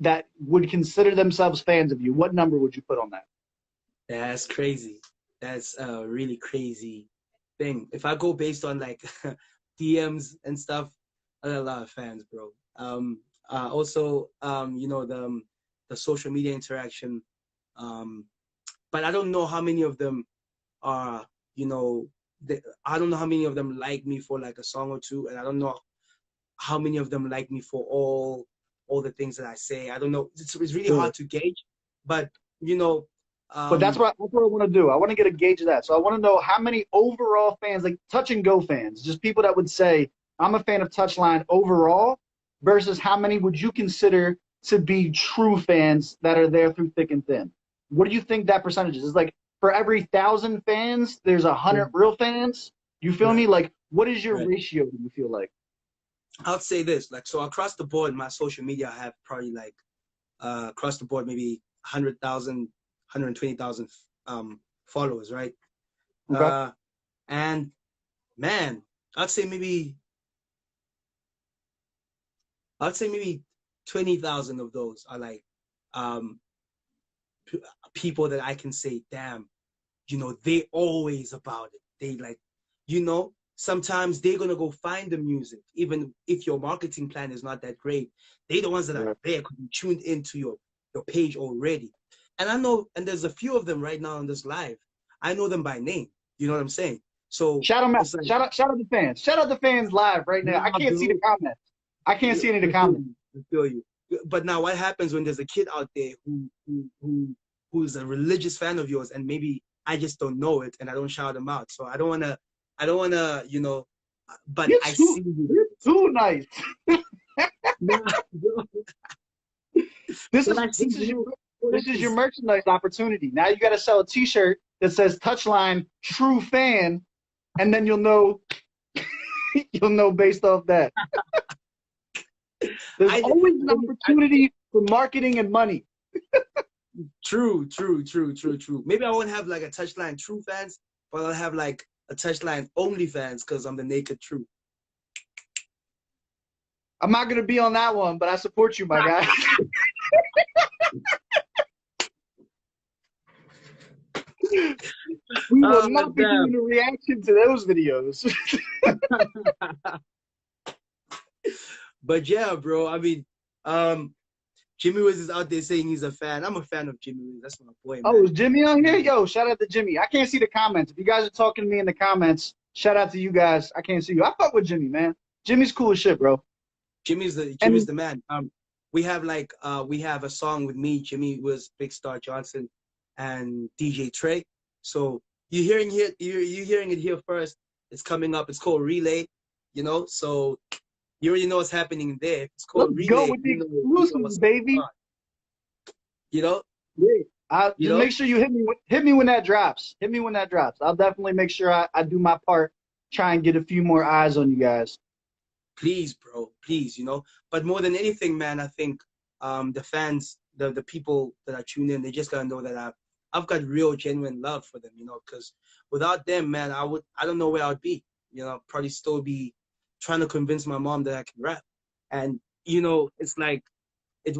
Speaker 1: that would consider themselves fans of you, what number would you put on that?
Speaker 2: That's crazy. That's a really crazy thing. If I go based on like DMs and stuff, I got a lot of fans, bro. Also, the social media interaction, but I don't know how many of them are, I don't know how many of them like me for like a song or two, and I don't know how many of them like me for all the things that I say. I don't know. It's really hard to gauge, but
Speaker 1: but that's what I want to do. I want to get a gauge of that. So I want to know how many overall fans, like touch and go fans, just people that would say, I'm a fan of Touchline overall, versus how many would you consider to be true fans that are there through thick and thin? What do you think that percentage is? It's like for every 1,000 fans, there's 100 real fans. You feel me? Like, what is your ratio, do you feel like?
Speaker 2: I'll say this, like, so across the board, my social media, I have probably like, across the board, maybe 100,000, 120,000 followers, right?
Speaker 1: Okay.
Speaker 2: And man, I'd say maybe 20,000 of those are like people that I can say, damn, they always about it. They like, sometimes they're gonna go find the music, even if your marketing plan is not that great. They're the ones that are there because you tuned into your page already. And I know, and there's a few of them right now on this live. I know them by name. You know what I'm saying? So
Speaker 1: shout them out. Like, shout out the fans. Shout out the fans live right now. I can't see the comments. I can't see any of the comments.
Speaker 2: I feel you. But now, what happens when there's a kid out there who's a religious fan of yours, and maybe I just don't know it, and I don't shout them out. So I don't wanna, but I see you.
Speaker 1: You're too nice. This is your merchandise opportunity. Now you got to sell a T-shirt that says Touchline True Fan, and then you'll know based off that. There's always an opportunity for marketing and money.
Speaker 2: True. Maybe I won't have like a Touchline True fans, but I'll have like a Touchline Only fans because I'm the naked True.
Speaker 1: I'm not going to be on that one, but I support you, my guy. We will not be doing a reaction to those videos.
Speaker 2: But yeah, bro, I mean, Jimmy Wiz is out there saying he's a fan. I'm a fan of Jimmy Wiz. That's my boy, man.
Speaker 1: Oh, is Jimmy on here? Yo, shout out to Jimmy. I can't see the comments. If you guys are talking to me in the comments, shout out to you guys. I can't see you. I fuck with Jimmy, man. Jimmy's cool as shit, bro.
Speaker 2: Jimmy's the man. We have a song with me, Jimmy Wiz, Big Star Johnson, and DJ Trey. So you're hearing it here first. It's coming up. It's called Relay. So you already know what's happening there. It's called
Speaker 1: Let's
Speaker 2: Relay.
Speaker 1: go with the exclusives, baby. Make sure you hit me when that drops. Hit me when that drops. I'll definitely make sure I do my part. Try and get a few more eyes on you guys.
Speaker 2: Please, bro. Please, But more than anything, man, I think the fans, the people that are tuned in, they just gotta know that I've got real, genuine love for them, because without them, man, I don't know where I'd be. Probably still be trying to convince my mom that I can rap. And, it's like, it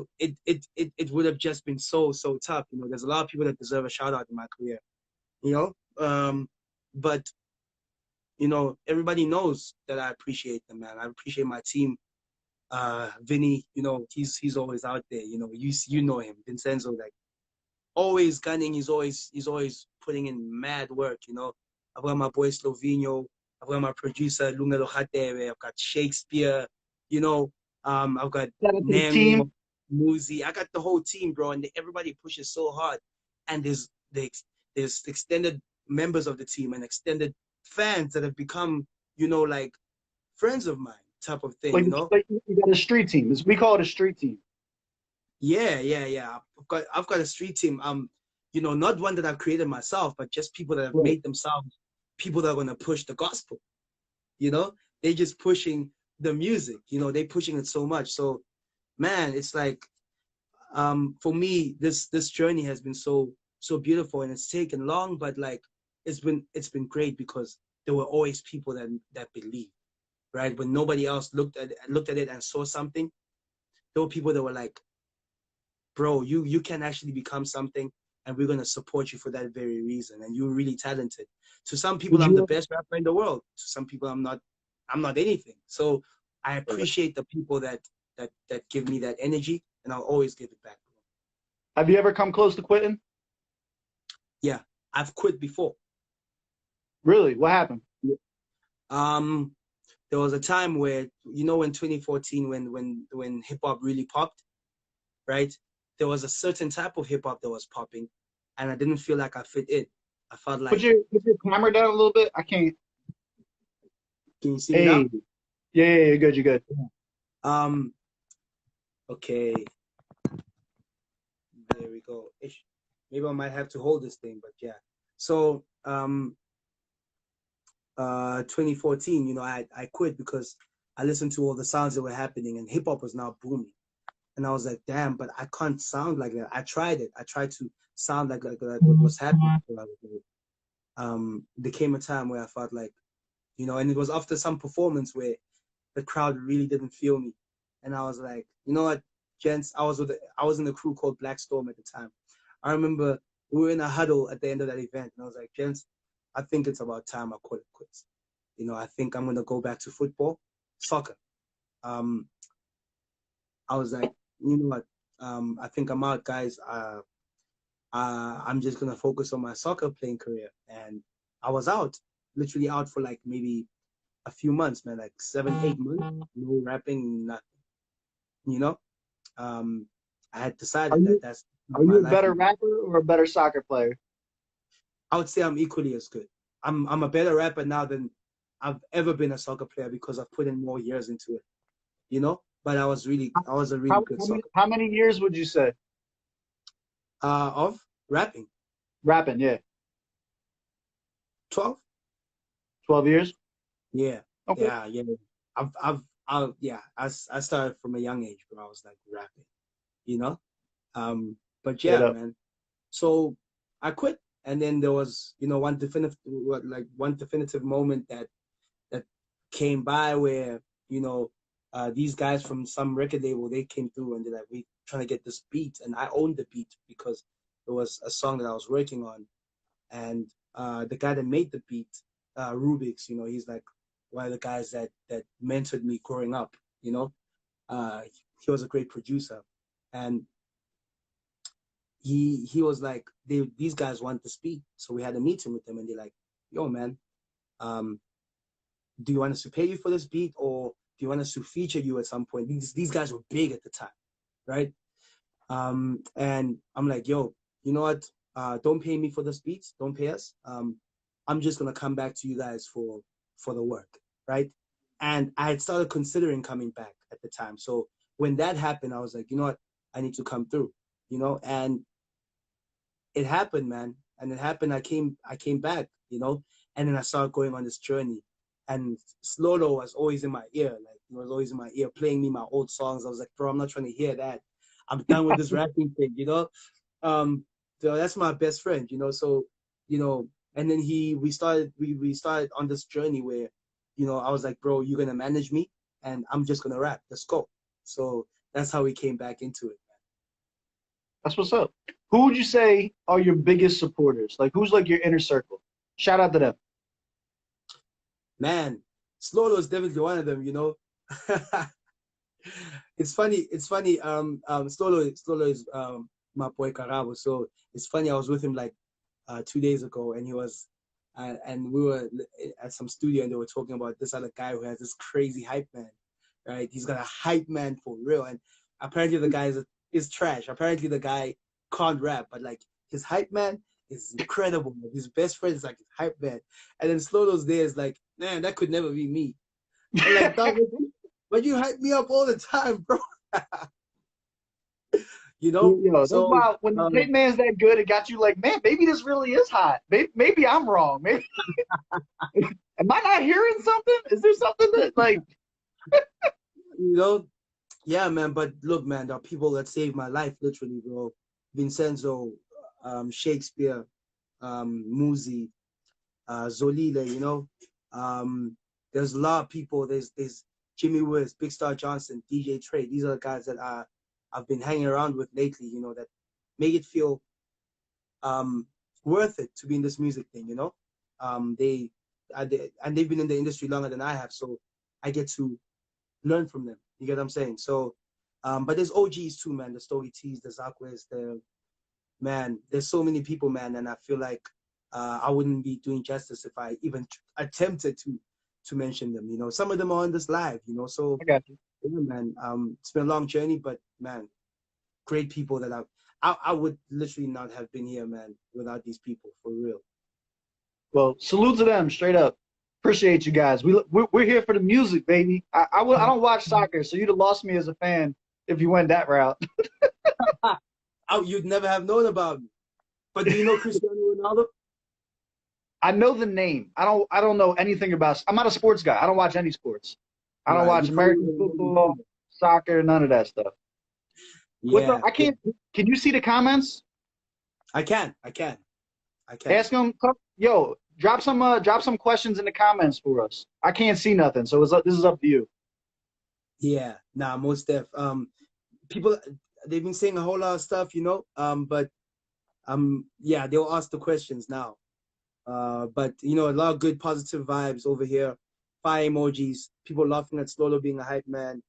Speaker 2: would have just been so tough. There's a lot of people that deserve a shout out in my career, but, everybody knows that I appreciate them, man. I appreciate my team. Vinny, he's always out there, you know him, Vincenzo, like, always gunning. He's always putting in mad work. I've got my boy Sloveno. I've got my producer Lunga Lohateve. I've got Shakespeare. I've got
Speaker 1: Shout out to the
Speaker 2: Nemo,
Speaker 1: team.
Speaker 2: Muzi. I got the whole team, bro, and everybody pushes so hard. And there's extended members of the team and extended fans that have become, you know, like friends of mine, type of thing,
Speaker 1: Like,
Speaker 2: you know.
Speaker 1: like you got a street team. We call it a street team.
Speaker 2: Yeah, yeah, yeah. I've got a street team. You know, not one that I've created myself, but just people that have
Speaker 1: Right.
Speaker 2: made themselves people that are gonna push the gospel. You know, they just pushing the music. You know, they pushing it so much. So, man, it's like for me, this journey has been so beautiful, and it's taken long, but like it's been great because there were always people that believe, right? When nobody else looked at it and saw something, there were people that were like, bro, you can actually become something, and we're gonna support you for that very reason. And you're really talented. To some people,
Speaker 1: Would
Speaker 2: I'm the
Speaker 1: you?
Speaker 2: best rapper in the world. To some people, I'm not anything. So I appreciate the people that give me that energy, and I'll always give it back.
Speaker 1: Have you ever come close to quitting?
Speaker 2: Yeah, I've quit before.
Speaker 1: Really? What happened?
Speaker 2: Um, there was a time where, you know, in 2014, when hip hop really popped, right? There was a certain type of hip hop that was popping, and I didn't feel like I fit in. I felt like,
Speaker 1: Put your camera down a little bit. I can't.
Speaker 2: can you see me
Speaker 1: Hey.
Speaker 2: now?
Speaker 1: Yeah, yeah, you're good. You're good.
Speaker 2: Um, okay, there we go. Ish. Maybe I might have to hold this thing, but yeah. So 2014, you know, I quit because I listened to all the sounds that were happening, and hip hop was now booming. And I was like, damn, but I can't sound like that. I tried it. I tried to sound like what was happening. There came a time where I felt like, you know, and it was after some performance where the crowd really didn't feel me. And I was like, you know what, gents, I was in a crew called Black Storm at the time. I remember we were in a huddle at the end of that event, and I was like, gents, I think it's about time I call it quits. You know, I think I'm gonna go back to football, soccer. Um, I was like, you know what, I think I'm out, guys. I'm just gonna focus on my soccer playing career. And I was out, literally out for like maybe a few months, man, like 7, 8 months, no rapping, nothing. You know, I had
Speaker 1: Are
Speaker 2: decided that
Speaker 1: you
Speaker 2: that's
Speaker 1: are
Speaker 2: not my
Speaker 1: you a
Speaker 2: life
Speaker 1: better
Speaker 2: anymore.
Speaker 1: rapper or a better soccer player?
Speaker 2: I would say I'm equally as good. I'm a better rapper now than I've ever been a soccer player because I've put in more years into it. You know, but I was a really good soccer
Speaker 1: How many years would you say?
Speaker 2: of rapping.
Speaker 1: Rapping, yeah.
Speaker 2: 12.
Speaker 1: 12 years?
Speaker 2: Yeah,
Speaker 1: Okay.
Speaker 2: yeah, yeah. Yeah. I started from a young age, but I was like rapping. You know, but
Speaker 1: Straight
Speaker 2: yeah,
Speaker 1: up.
Speaker 2: man. So I quit, and then there was, you know, one definitive moment that came by where, you know, these guys from some record label, they came through and they're like, we trying to get this beat, and I owned the beat because it was a song that I was working on, and the guy that made the beat, Rubik's, you know, he's like one of the guys that mentored me growing up. You know, uh, he was a great producer, and he was like, these guys want the beat, so we had a meeting with them, and they're like, yo, man, um, do you want us to pay you for this beat, or do you want us to feature you at some point? These guys were big at the time, right? And I'm like, yo, you know what? Don't pay me for this beats. Don't pay us. I'm just gonna come back to you guys for the work, right? And I had started considering coming back at the time. So when that happened, I was like, you know what? I need to come through, you know. And it happened, man. And it happened. I came back, you know. And then I started going on this journey. And Slolo was always in my ear, like he was always in my ear, playing me my old songs. I was like, bro, I'm not trying to hear that. I'm done with this rapping thing, you know. So that's my best friend, you know. So, you know, and then we started on this journey where, you know, I was like, bro, you're gonna manage me, and I'm just gonna rap. Let's go. So that's how we came back into it.
Speaker 1: That's what's up. Who would you say are your biggest supporters? Like, who's like your inner circle? Shout out to them.
Speaker 2: Man, Slolo is definitely one of them, you know. It's funny. Slolo is my boy Karabo. So it's funny. I was with him like 2 days ago, and and we were at some studio, and they were talking about this other guy who has this crazy hype man. right? He's got a hype man for real. And apparently the guy is trash. Apparently the guy can't rap, but like his hype man is incredible. His best friend is like his hype man. And then Slowdo's there is like, man, that could never be me. I'm like, dog, but you hype me up all the time, bro. You know?
Speaker 1: Yo,
Speaker 2: So,
Speaker 1: wow, when the hype man's that good, it got you like, man, maybe this really is hot. Maybe I'm wrong. Maybe am I not hearing something? Is there something that like
Speaker 2: you know, yeah, man. But look, man, there are people that saved my life, literally, bro. Vincenzo, Shakespeare, Muzi, Zolile, you know. There's a lot of people. There's Jimmy Woods, Big Star Johnson, DJ Trey. These are the guys that I've been hanging around with lately, you know, that make it feel worth it to be in this music thing, you know. They've been in the industry longer than I have, so I get to learn from them. You get what I'm saying? So, but there's OGs too, man. The Story T's, the Zakwa's, man. There's so many people, man, and I feel like I wouldn't be doing justice if I even attempted to mention them. You know, some of them are on this live. You know, so
Speaker 1: I got you.
Speaker 2: Yeah, man. It's been a long journey, but man, great people that I would literally not have been here, man, without these people, for real.
Speaker 1: Well, salute to them, straight up. Appreciate you guys. We're here for the music, baby. I don't watch soccer, so you'd have lost me as a fan if you went that route.
Speaker 2: Oh, you'd never have known about me. But do you know Cristiano Ronaldo?
Speaker 1: I know the name. I don't know anything about. I'm not a sports guy. I don't watch any sports. I don't watch American football, soccer, none of that stuff.
Speaker 2: Yeah.
Speaker 1: I can't. Can you see the comments?
Speaker 2: I can.
Speaker 1: Ask them. Yo, drop some questions in the comments for us. I can't see nothing, so this is up to you.
Speaker 2: Yeah. Nah, most def. People, they've been saying a whole lot of stuff, you know. But yeah, they'll ask the questions now. But you know, a lot of good positive vibes over here. Fire emojis. People laughing at Slolo being a hype man.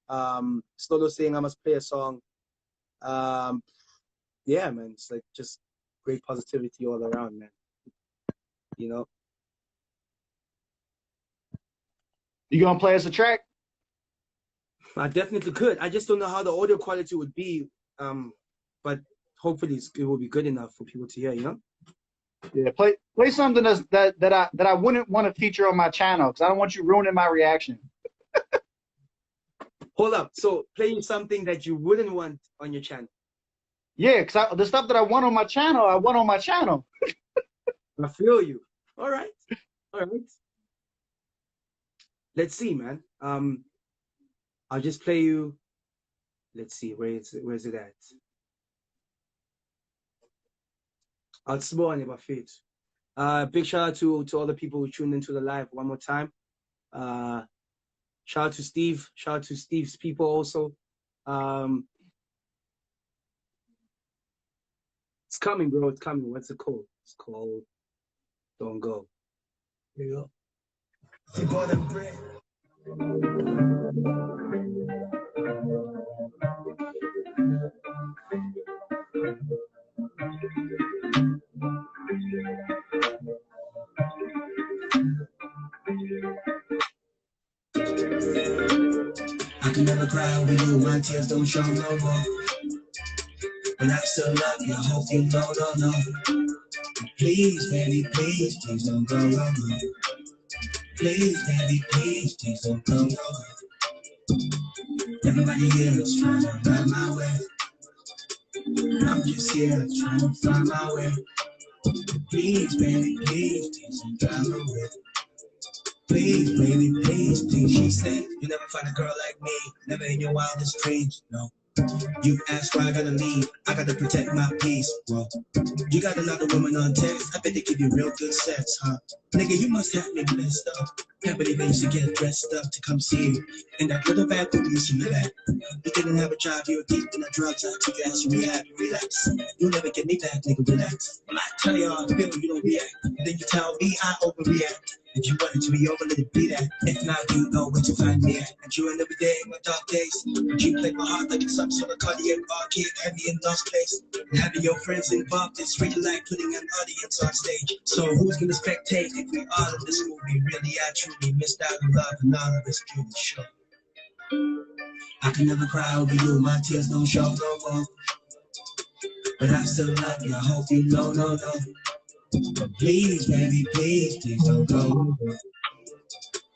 Speaker 2: Slolo saying I must play a song. Yeah, man, it's like just great positivity all around, man. You know.
Speaker 1: You gonna play us a track?
Speaker 2: I definitely could. I just don't know how the audio quality would be. But hopefully it will be good enough for people to hear. You know.
Speaker 1: Yeah, play something that I wouldn't want to feature on my channel because I don't want you ruining my reaction.
Speaker 2: Hold up. So playing something that you wouldn't want on your channel.
Speaker 1: Yeah, because the stuff that I want on my channel, I want on my channel.
Speaker 2: I feel you. All right. Let's see, man. I'll just play you. Let's see. Where's it at? I'll small on my feet. Big shout out to all the people who tuned into the live one more time. Shout out to Steve. Shout out to Steve's people also. It's coming, bro. It's coming. What's it called? It's called Don't Go. There you go. I can never cry over you, my tears don't show no more. But I still love you, I hope you know, no. Please, baby, please don't go wrong. Please, baby, please don't go wrong. Everybody here is trying to find my way. I'm just here trying to find my way. Please, baby, please don't go away. Please, baby, please. She said, you never find a girl like me, never in your wildest dreams, no. You ask why I gotta leave, I gotta protect my peace, bro. You got another woman on text, I bet they give you real good sex, huh? Nigga, you must have me messed up. Can't believe I used to get dressed up to come see you. And that little bad thing used to be that. You didn't have a job, you were deep in the drugs, I took your ass to rehab, relax. You'll never get me back, nigga, relax. When I tell you how I feel, you don't react. And then you tell me I overreact. If you want it to be over, let it be that. If not, you know where to find me at. And you end every day in my dark days. But you play my heart like it's some sort of cardiac arcade. Had me in lost place. And having your friends involved, it's really like putting an audience on stage. So who's gonna spectate if we all in this movie? Really, I truly missed out on love and all of this beauty, sure.
Speaker 3: I can never cry over you, my tears don't show no more. But I still love you, I hope you know, no. But please, baby, please don't go.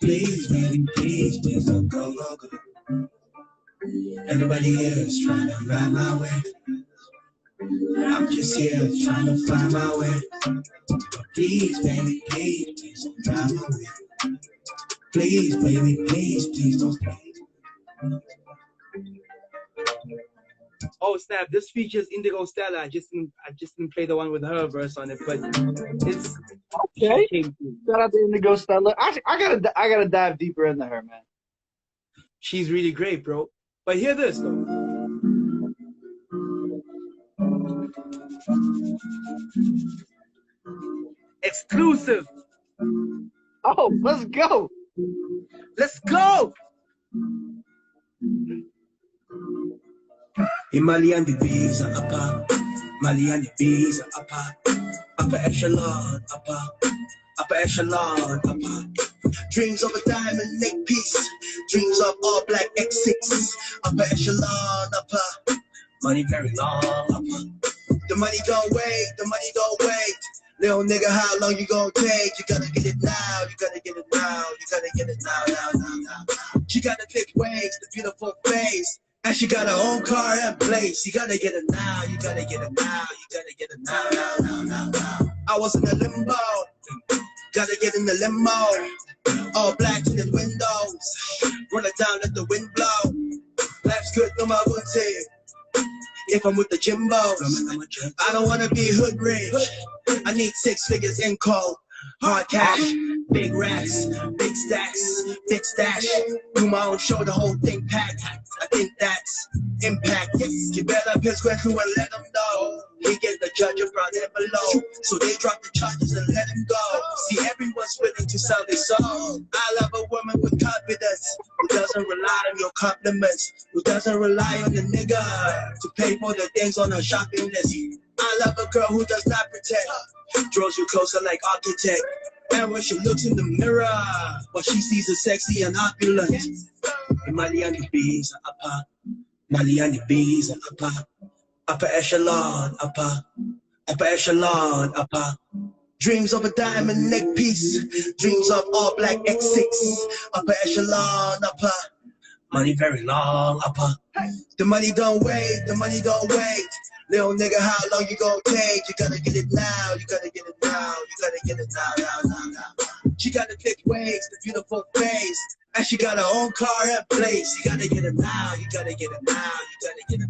Speaker 3: Please, baby, please don't go. Everybody here is trying to ride my way. I'm just here trying to find my way. But please, baby, please don't drive my way. Please, baby, please don't.
Speaker 2: Oh snap! This features Indigo Stella. I just didn't play the one with her verse on it, but it's
Speaker 1: okay. Shout out to Indigo Stella. I gotta dive deeper into her, man.
Speaker 2: She's really great, bro. But hear this though. Exclusive.
Speaker 1: Oh, let's go.
Speaker 2: Let's go.
Speaker 3: Malian the bees are upper, Malian the bees are upper echelon, upper echelon, upper. Dreams of a diamond neck piece, dreams of all black X6, upper echelon, upper. Money very long, upper. The money don't wait, the money don't wait. Little nigga, how long you gonna take? You gotta get it now, you gotta get it now, you gotta get it now. She got the thick waist, the beautiful face. And she got her own car and place. You gotta get it now, you gotta get it now, you gotta get it now. I was in the limbo, gotta get in the limo. All black in the windows, rolling down, let the wind blow. Life's good, no my booty. If I'm with the Jimbos, I don't wanna be hood rich. I need 6 figures in cold, hard cash, big racks, big stacks, big stash. Do my own show, the whole thing packed. I think that's impact. You better piss quick through and let them know. He gave the judge a front and below, so they drop the charges and let him go. See, everyone's willing to sell their soul. I love a woman with confidence, who doesn't rely on your compliments, who doesn't rely on the nigga to pay for the things on her shopping list. I love a girl who does not pretend, draws you closer like architect. And when she looks in the mirror, what she sees is sexy and opulent. Maliani bees are upper, Maliani bees are upper echelon, upper echelon, upper. Dreams of a diamond neck piece, dreams of all black X6, upper echelon, upper. Money very long, upper. The money don't wait, the money don't wait. Little nigga, how long you gonna take? You gotta get it now, you gotta get it now, you gotta get it now. She got the thick waist, the beautiful face, and she got her own car and place. You gotta get it now, you gotta get it now, you gotta get it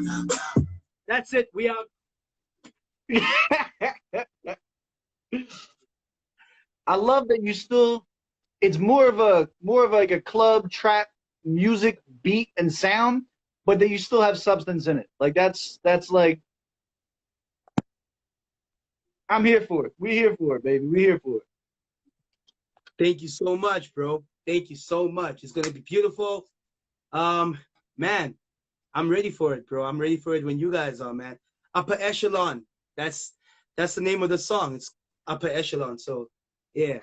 Speaker 3: now.
Speaker 2: That's it, we out.
Speaker 1: I love that you still, it's more of like a club trap music beat and sound, but that you still have substance in it. Like that's like, I'm here for it. We're here for it, baby. We're here for it.
Speaker 2: Thank you so much, bro. Thank you so much. It's gonna be beautiful. Man, I'm ready for it, bro. I'm ready for it when you guys are, man. Upper Echelon. That's the name of the song. It's Upper Echelon. So yeah.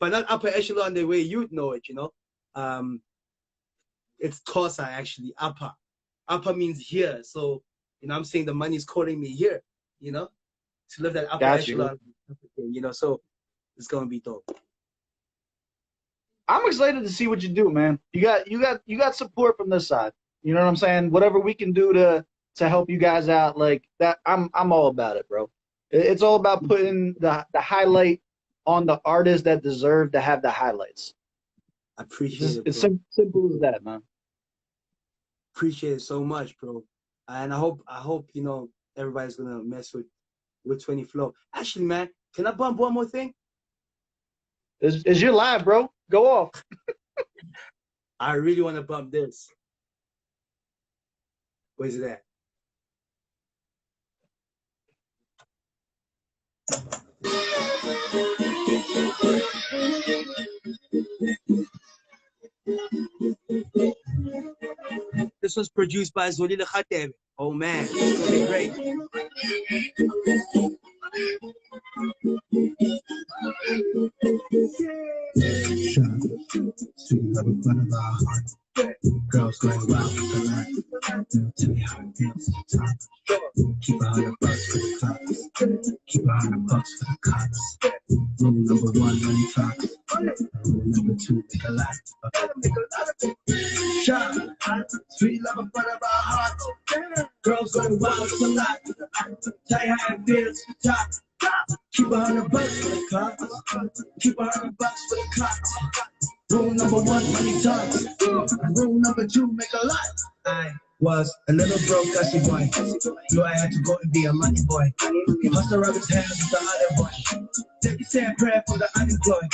Speaker 2: But not Upper Echelon the way you'd know it, you know. It's Xhosa actually, upper. Upper means here. So, you know, I'm saying the money's calling me here, you know, to live that upper echelon, you know, so it's gonna be dope.
Speaker 1: I'm excited to see what you do, man. You got support from this side. You know what I'm saying? Whatever we can do to help you guys out, like that, I'm all about it, bro. It's all about putting the highlight on the artists that deserve to have the highlights.
Speaker 2: I appreciate it.
Speaker 1: It's simple as that, man.
Speaker 2: Appreciate it so much, bro. And I hope you know everybody's gonna mess with 20 Flow. Actually, man, can I bump one more thing?
Speaker 1: It's your live, bro. Go off.
Speaker 2: I really want to bump this. Where's it at? This was produced by Zolila Khateb. Oh man, it's gonna be great.
Speaker 3: hops. Rule number one, money talks. Rule number two, make a lot. Shot, sweet love in front of our hearts. Girls going wild, it's a lot. Tell you how it feels, top. Keep $100 for the cops. Keep $100 for the cops. Rule number one, money talks. Rule number two, make a lot. I was a little broke gushy boy. Knew I had to go and be a money boy. Hustle around his hands with the other boy. Take a sad prayer for the unemployed.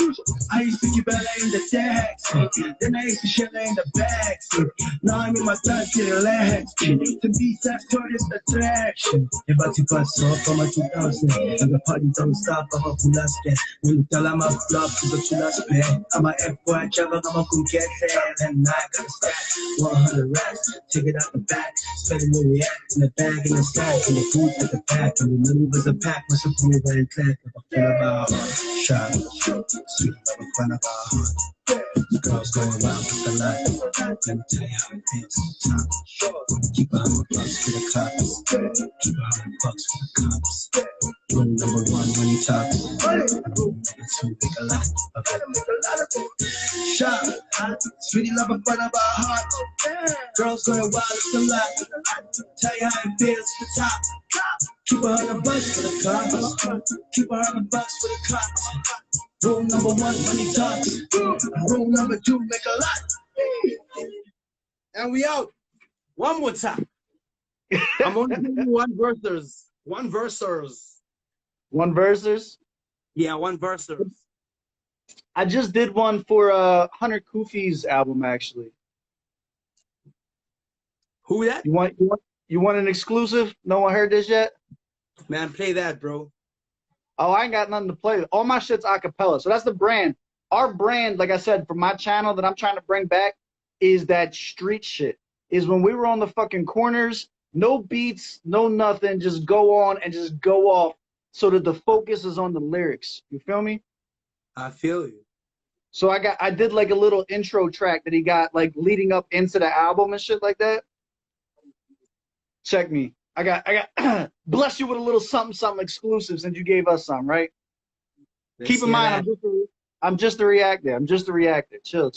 Speaker 3: I used to keep LA in the taxi. Then I used to shell in the backseat. Now I'm in my third city legs. To be such tourist attraction. About to pass off for my 2000. And the party don't stop, I'm a full aspect. When you tell I'm a flop, to the full aspect. I'm a F-boy, travel, I'm a cool get there. And I got a stack, 100 racks. Take it out the back, spend it where we at. In the bag, in the sack, in the food at the back. And the money was a pack, must have put it right in clack. Shot, sweet love in front of our heart. Girls going wild with the light. Let me tell you how it feels sometimes. Keep $100 for the cops. Keep $100 for the cops. Rule number one, money talks. Rule number two, make a lot of it. Shot, sweet love in front of our heart. Girls going wild with the light. Tell you how it feels for top. Keep $100 for the cops. Keep $100 for the cops. Rule number one, money talks. Rule number two, make a lot.
Speaker 2: And we out. One more time. I'm only doing one versers. One versers.
Speaker 1: One versers?
Speaker 2: Yeah, one versers.
Speaker 1: I just did one for Hunter Kufi's album, actually.
Speaker 2: Who that?
Speaker 1: You want an exclusive? No one heard this yet?
Speaker 2: Man, play that, bro.
Speaker 1: Oh, I ain't got nothing to play with. All my shit's acapella. So that's the brand. Our brand, like I said, for my channel that I'm trying to bring back is that street shit. Is when we were on the fucking corners, no beats, no nothing, just go on and just go off so that the focus is on the lyrics. You feel me?
Speaker 2: I feel you.
Speaker 1: So I did like a little intro track that he got like leading up into the album and shit like that. Check me. I got bless you with a little something exclusive since you gave us some, right? Keep in mind, I'm just a reactor. I'm just a reactor. Chill.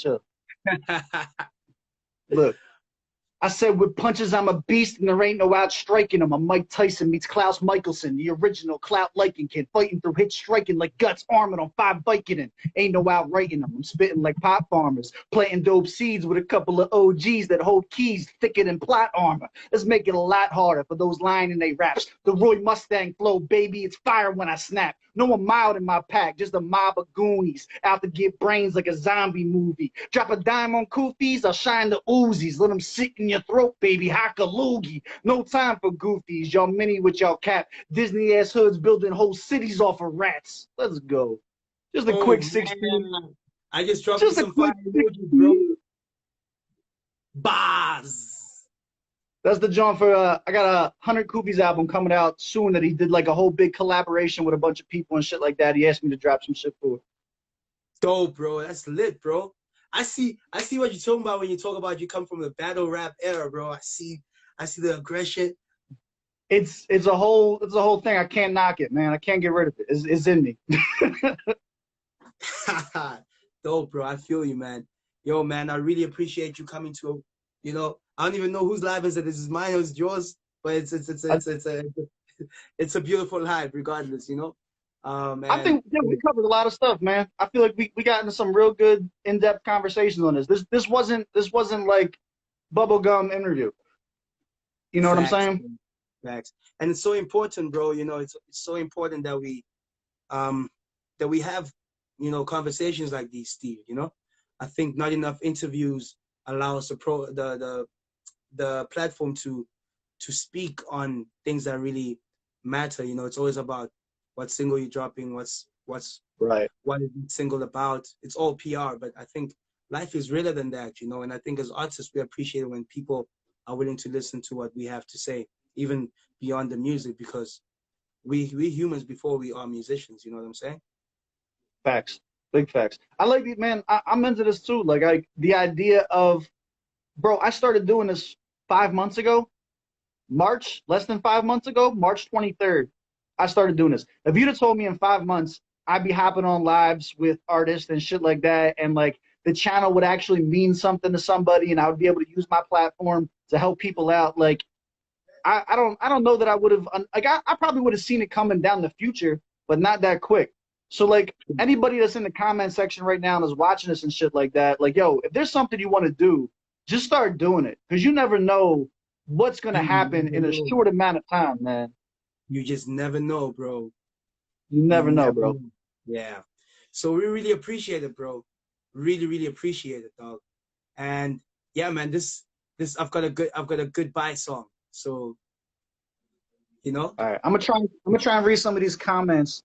Speaker 1: Look, I said with punches I'm a beast and there ain't no outstriking him. I'm Mike Tyson meets Klaus Michelson, the original clout liking kid, fighting through hits striking like guts armored on 5 Vicodin. Ain't no outrighting him. I'm spitting like pot farmers, planting dope seeds with a couple of OGs that hold keys thicker than plot armor. Let's make it a lot harder for those lying in they raps. The Roy Mustang flow, baby, it's fire when I snap. No one mild in my pack, just a mob of goonies out to get brains like a zombie movie. Drop a dime on Kufis, I'll shine the Uzis. Let them sit in your throat, baby, haka-loogie. No time for goofies, y'all mini with y'all cap. Disney-ass hoods building whole cities off of rats. Let's go. Just a quick 16.
Speaker 2: I just dropped just some fire emojis, bro. Bars.
Speaker 1: That's the John for, I got a Hunter Kufi's album coming out soon that he did like a whole big collaboration with a bunch of people and shit like that. He asked me to drop some shit for it.
Speaker 2: Dope, bro. That's lit, bro. I see what you're talking about when you talk about you come from the battle rap era, bro. I see the aggression.
Speaker 1: It's a whole thing. I can't knock it, man. I can't get rid of it. It's in me.
Speaker 2: Dope, bro. I feel you, man. Yo, man, I really appreciate you coming to, I don't even know whose live is it. Is it mine or is it yours? But it's a beautiful live, regardless,
Speaker 1: I think we covered a lot of stuff, man. I feel like we got into some real good in-depth conversations on this. This wasn't like bubblegum interview. You know
Speaker 2: Facts,
Speaker 1: what I'm saying?
Speaker 2: Facts. And it's so important, bro. It's so important that we have conversations like these, Steve. I think not enough interviews allow us the platform to speak on things that really matter. It's always about what single you're dropping, what's
Speaker 1: right,
Speaker 2: what is the single about. It's all PR, but I think life is realer than that, and I think as artists we appreciate it when people are willing to listen to what we have to say, even beyond the music, because we humans before we are musicians. You know what I'm saying?
Speaker 1: Facts. Big facts. I like it, man. I'm into this too. Like the idea of, bro, I started doing this 5 months ago. Less than 5 months ago, March 23rd. I started doing this. If you'd have told me in 5 months I'd be hopping on lives with artists and shit like that, and like the channel would actually mean something to somebody, and I would be able to use my platform to help people out, like I don't know that I would have, like I probably would have seen it coming down the future, but not that quick. So like anybody that's in the comment section right now and is watching this and shit like that, like yo, if there's something you want to do, just start doing it, because you never know what's gonna happen in a short amount of time, man.
Speaker 2: You just never know, bro.
Speaker 1: You never know, bro.
Speaker 2: Know. Yeah. So we really appreciate it, bro. Really, really appreciate it, dog. And yeah, man, this I've got a goodbye song. So, you know.
Speaker 1: All right, I'm gonna try and read some of these comments.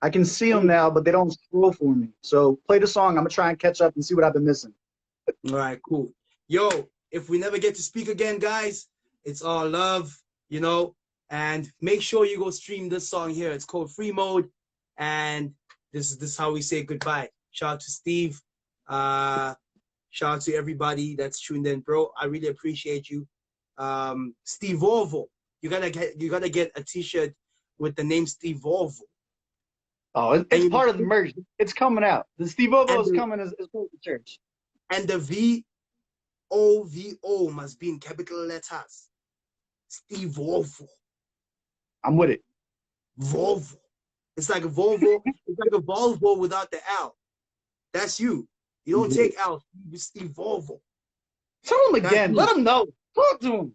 Speaker 1: I can see them now, but they don't scroll for me. So play the song. I'm gonna try and catch up and see what I've been missing.
Speaker 2: All right, cool. Yo, if we never get to speak again, guys, it's all love, you know. And make sure you go stream this song here. It's called Free Mode, and this is how we say goodbye. Shout out to Steve. Shout out to everybody that's tuned in, bro. I really appreciate you. Steve Volvo, you gotta get a T-shirt with the name Steve Volvo.
Speaker 1: Oh, it's part of the merch. It's coming out. The Steve Volvo is coming as part of the church.
Speaker 2: And the VOVO must be in capital letters. Steve Volvo. I'm with it. Volvo. It's like a Volvo. It's like a Volvo without the L. That's you. You don't take L. You Steve Volvo.
Speaker 1: Tell him again. Let him know. Talk to him.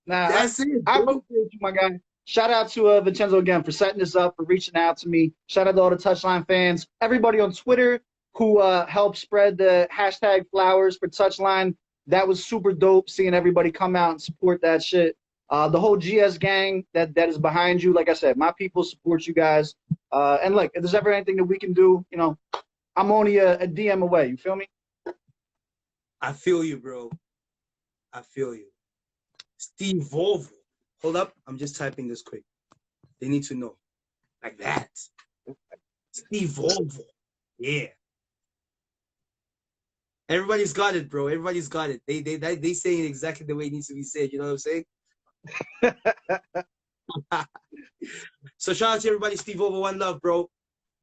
Speaker 1: Nah,
Speaker 2: that's it.
Speaker 1: I appreciate you, my guy. Shout out to Vincenzo again for setting this up, for reaching out to me. Shout out to all the Touchline fans. Everybody on Twitter who helped spread the hashtag flowers for Touchline. That was super dope, seeing everybody come out and support that shit. The whole GS gang that is behind you. Like I said, my people support you guys. And look, if there's ever anything that we can do, you know, I'm only a DM away. You feel me?
Speaker 2: I feel you, bro. I feel you. Steve Volvo. Hold up. I'm just typing this quick. They need to know. Like that. Steve Volvo. Yeah. Everybody's got it, bro. Everybody's got it. They say it exactly the way it needs to be said. You know what I'm saying? So shout out to everybody. Steve Volvo, one love, bro.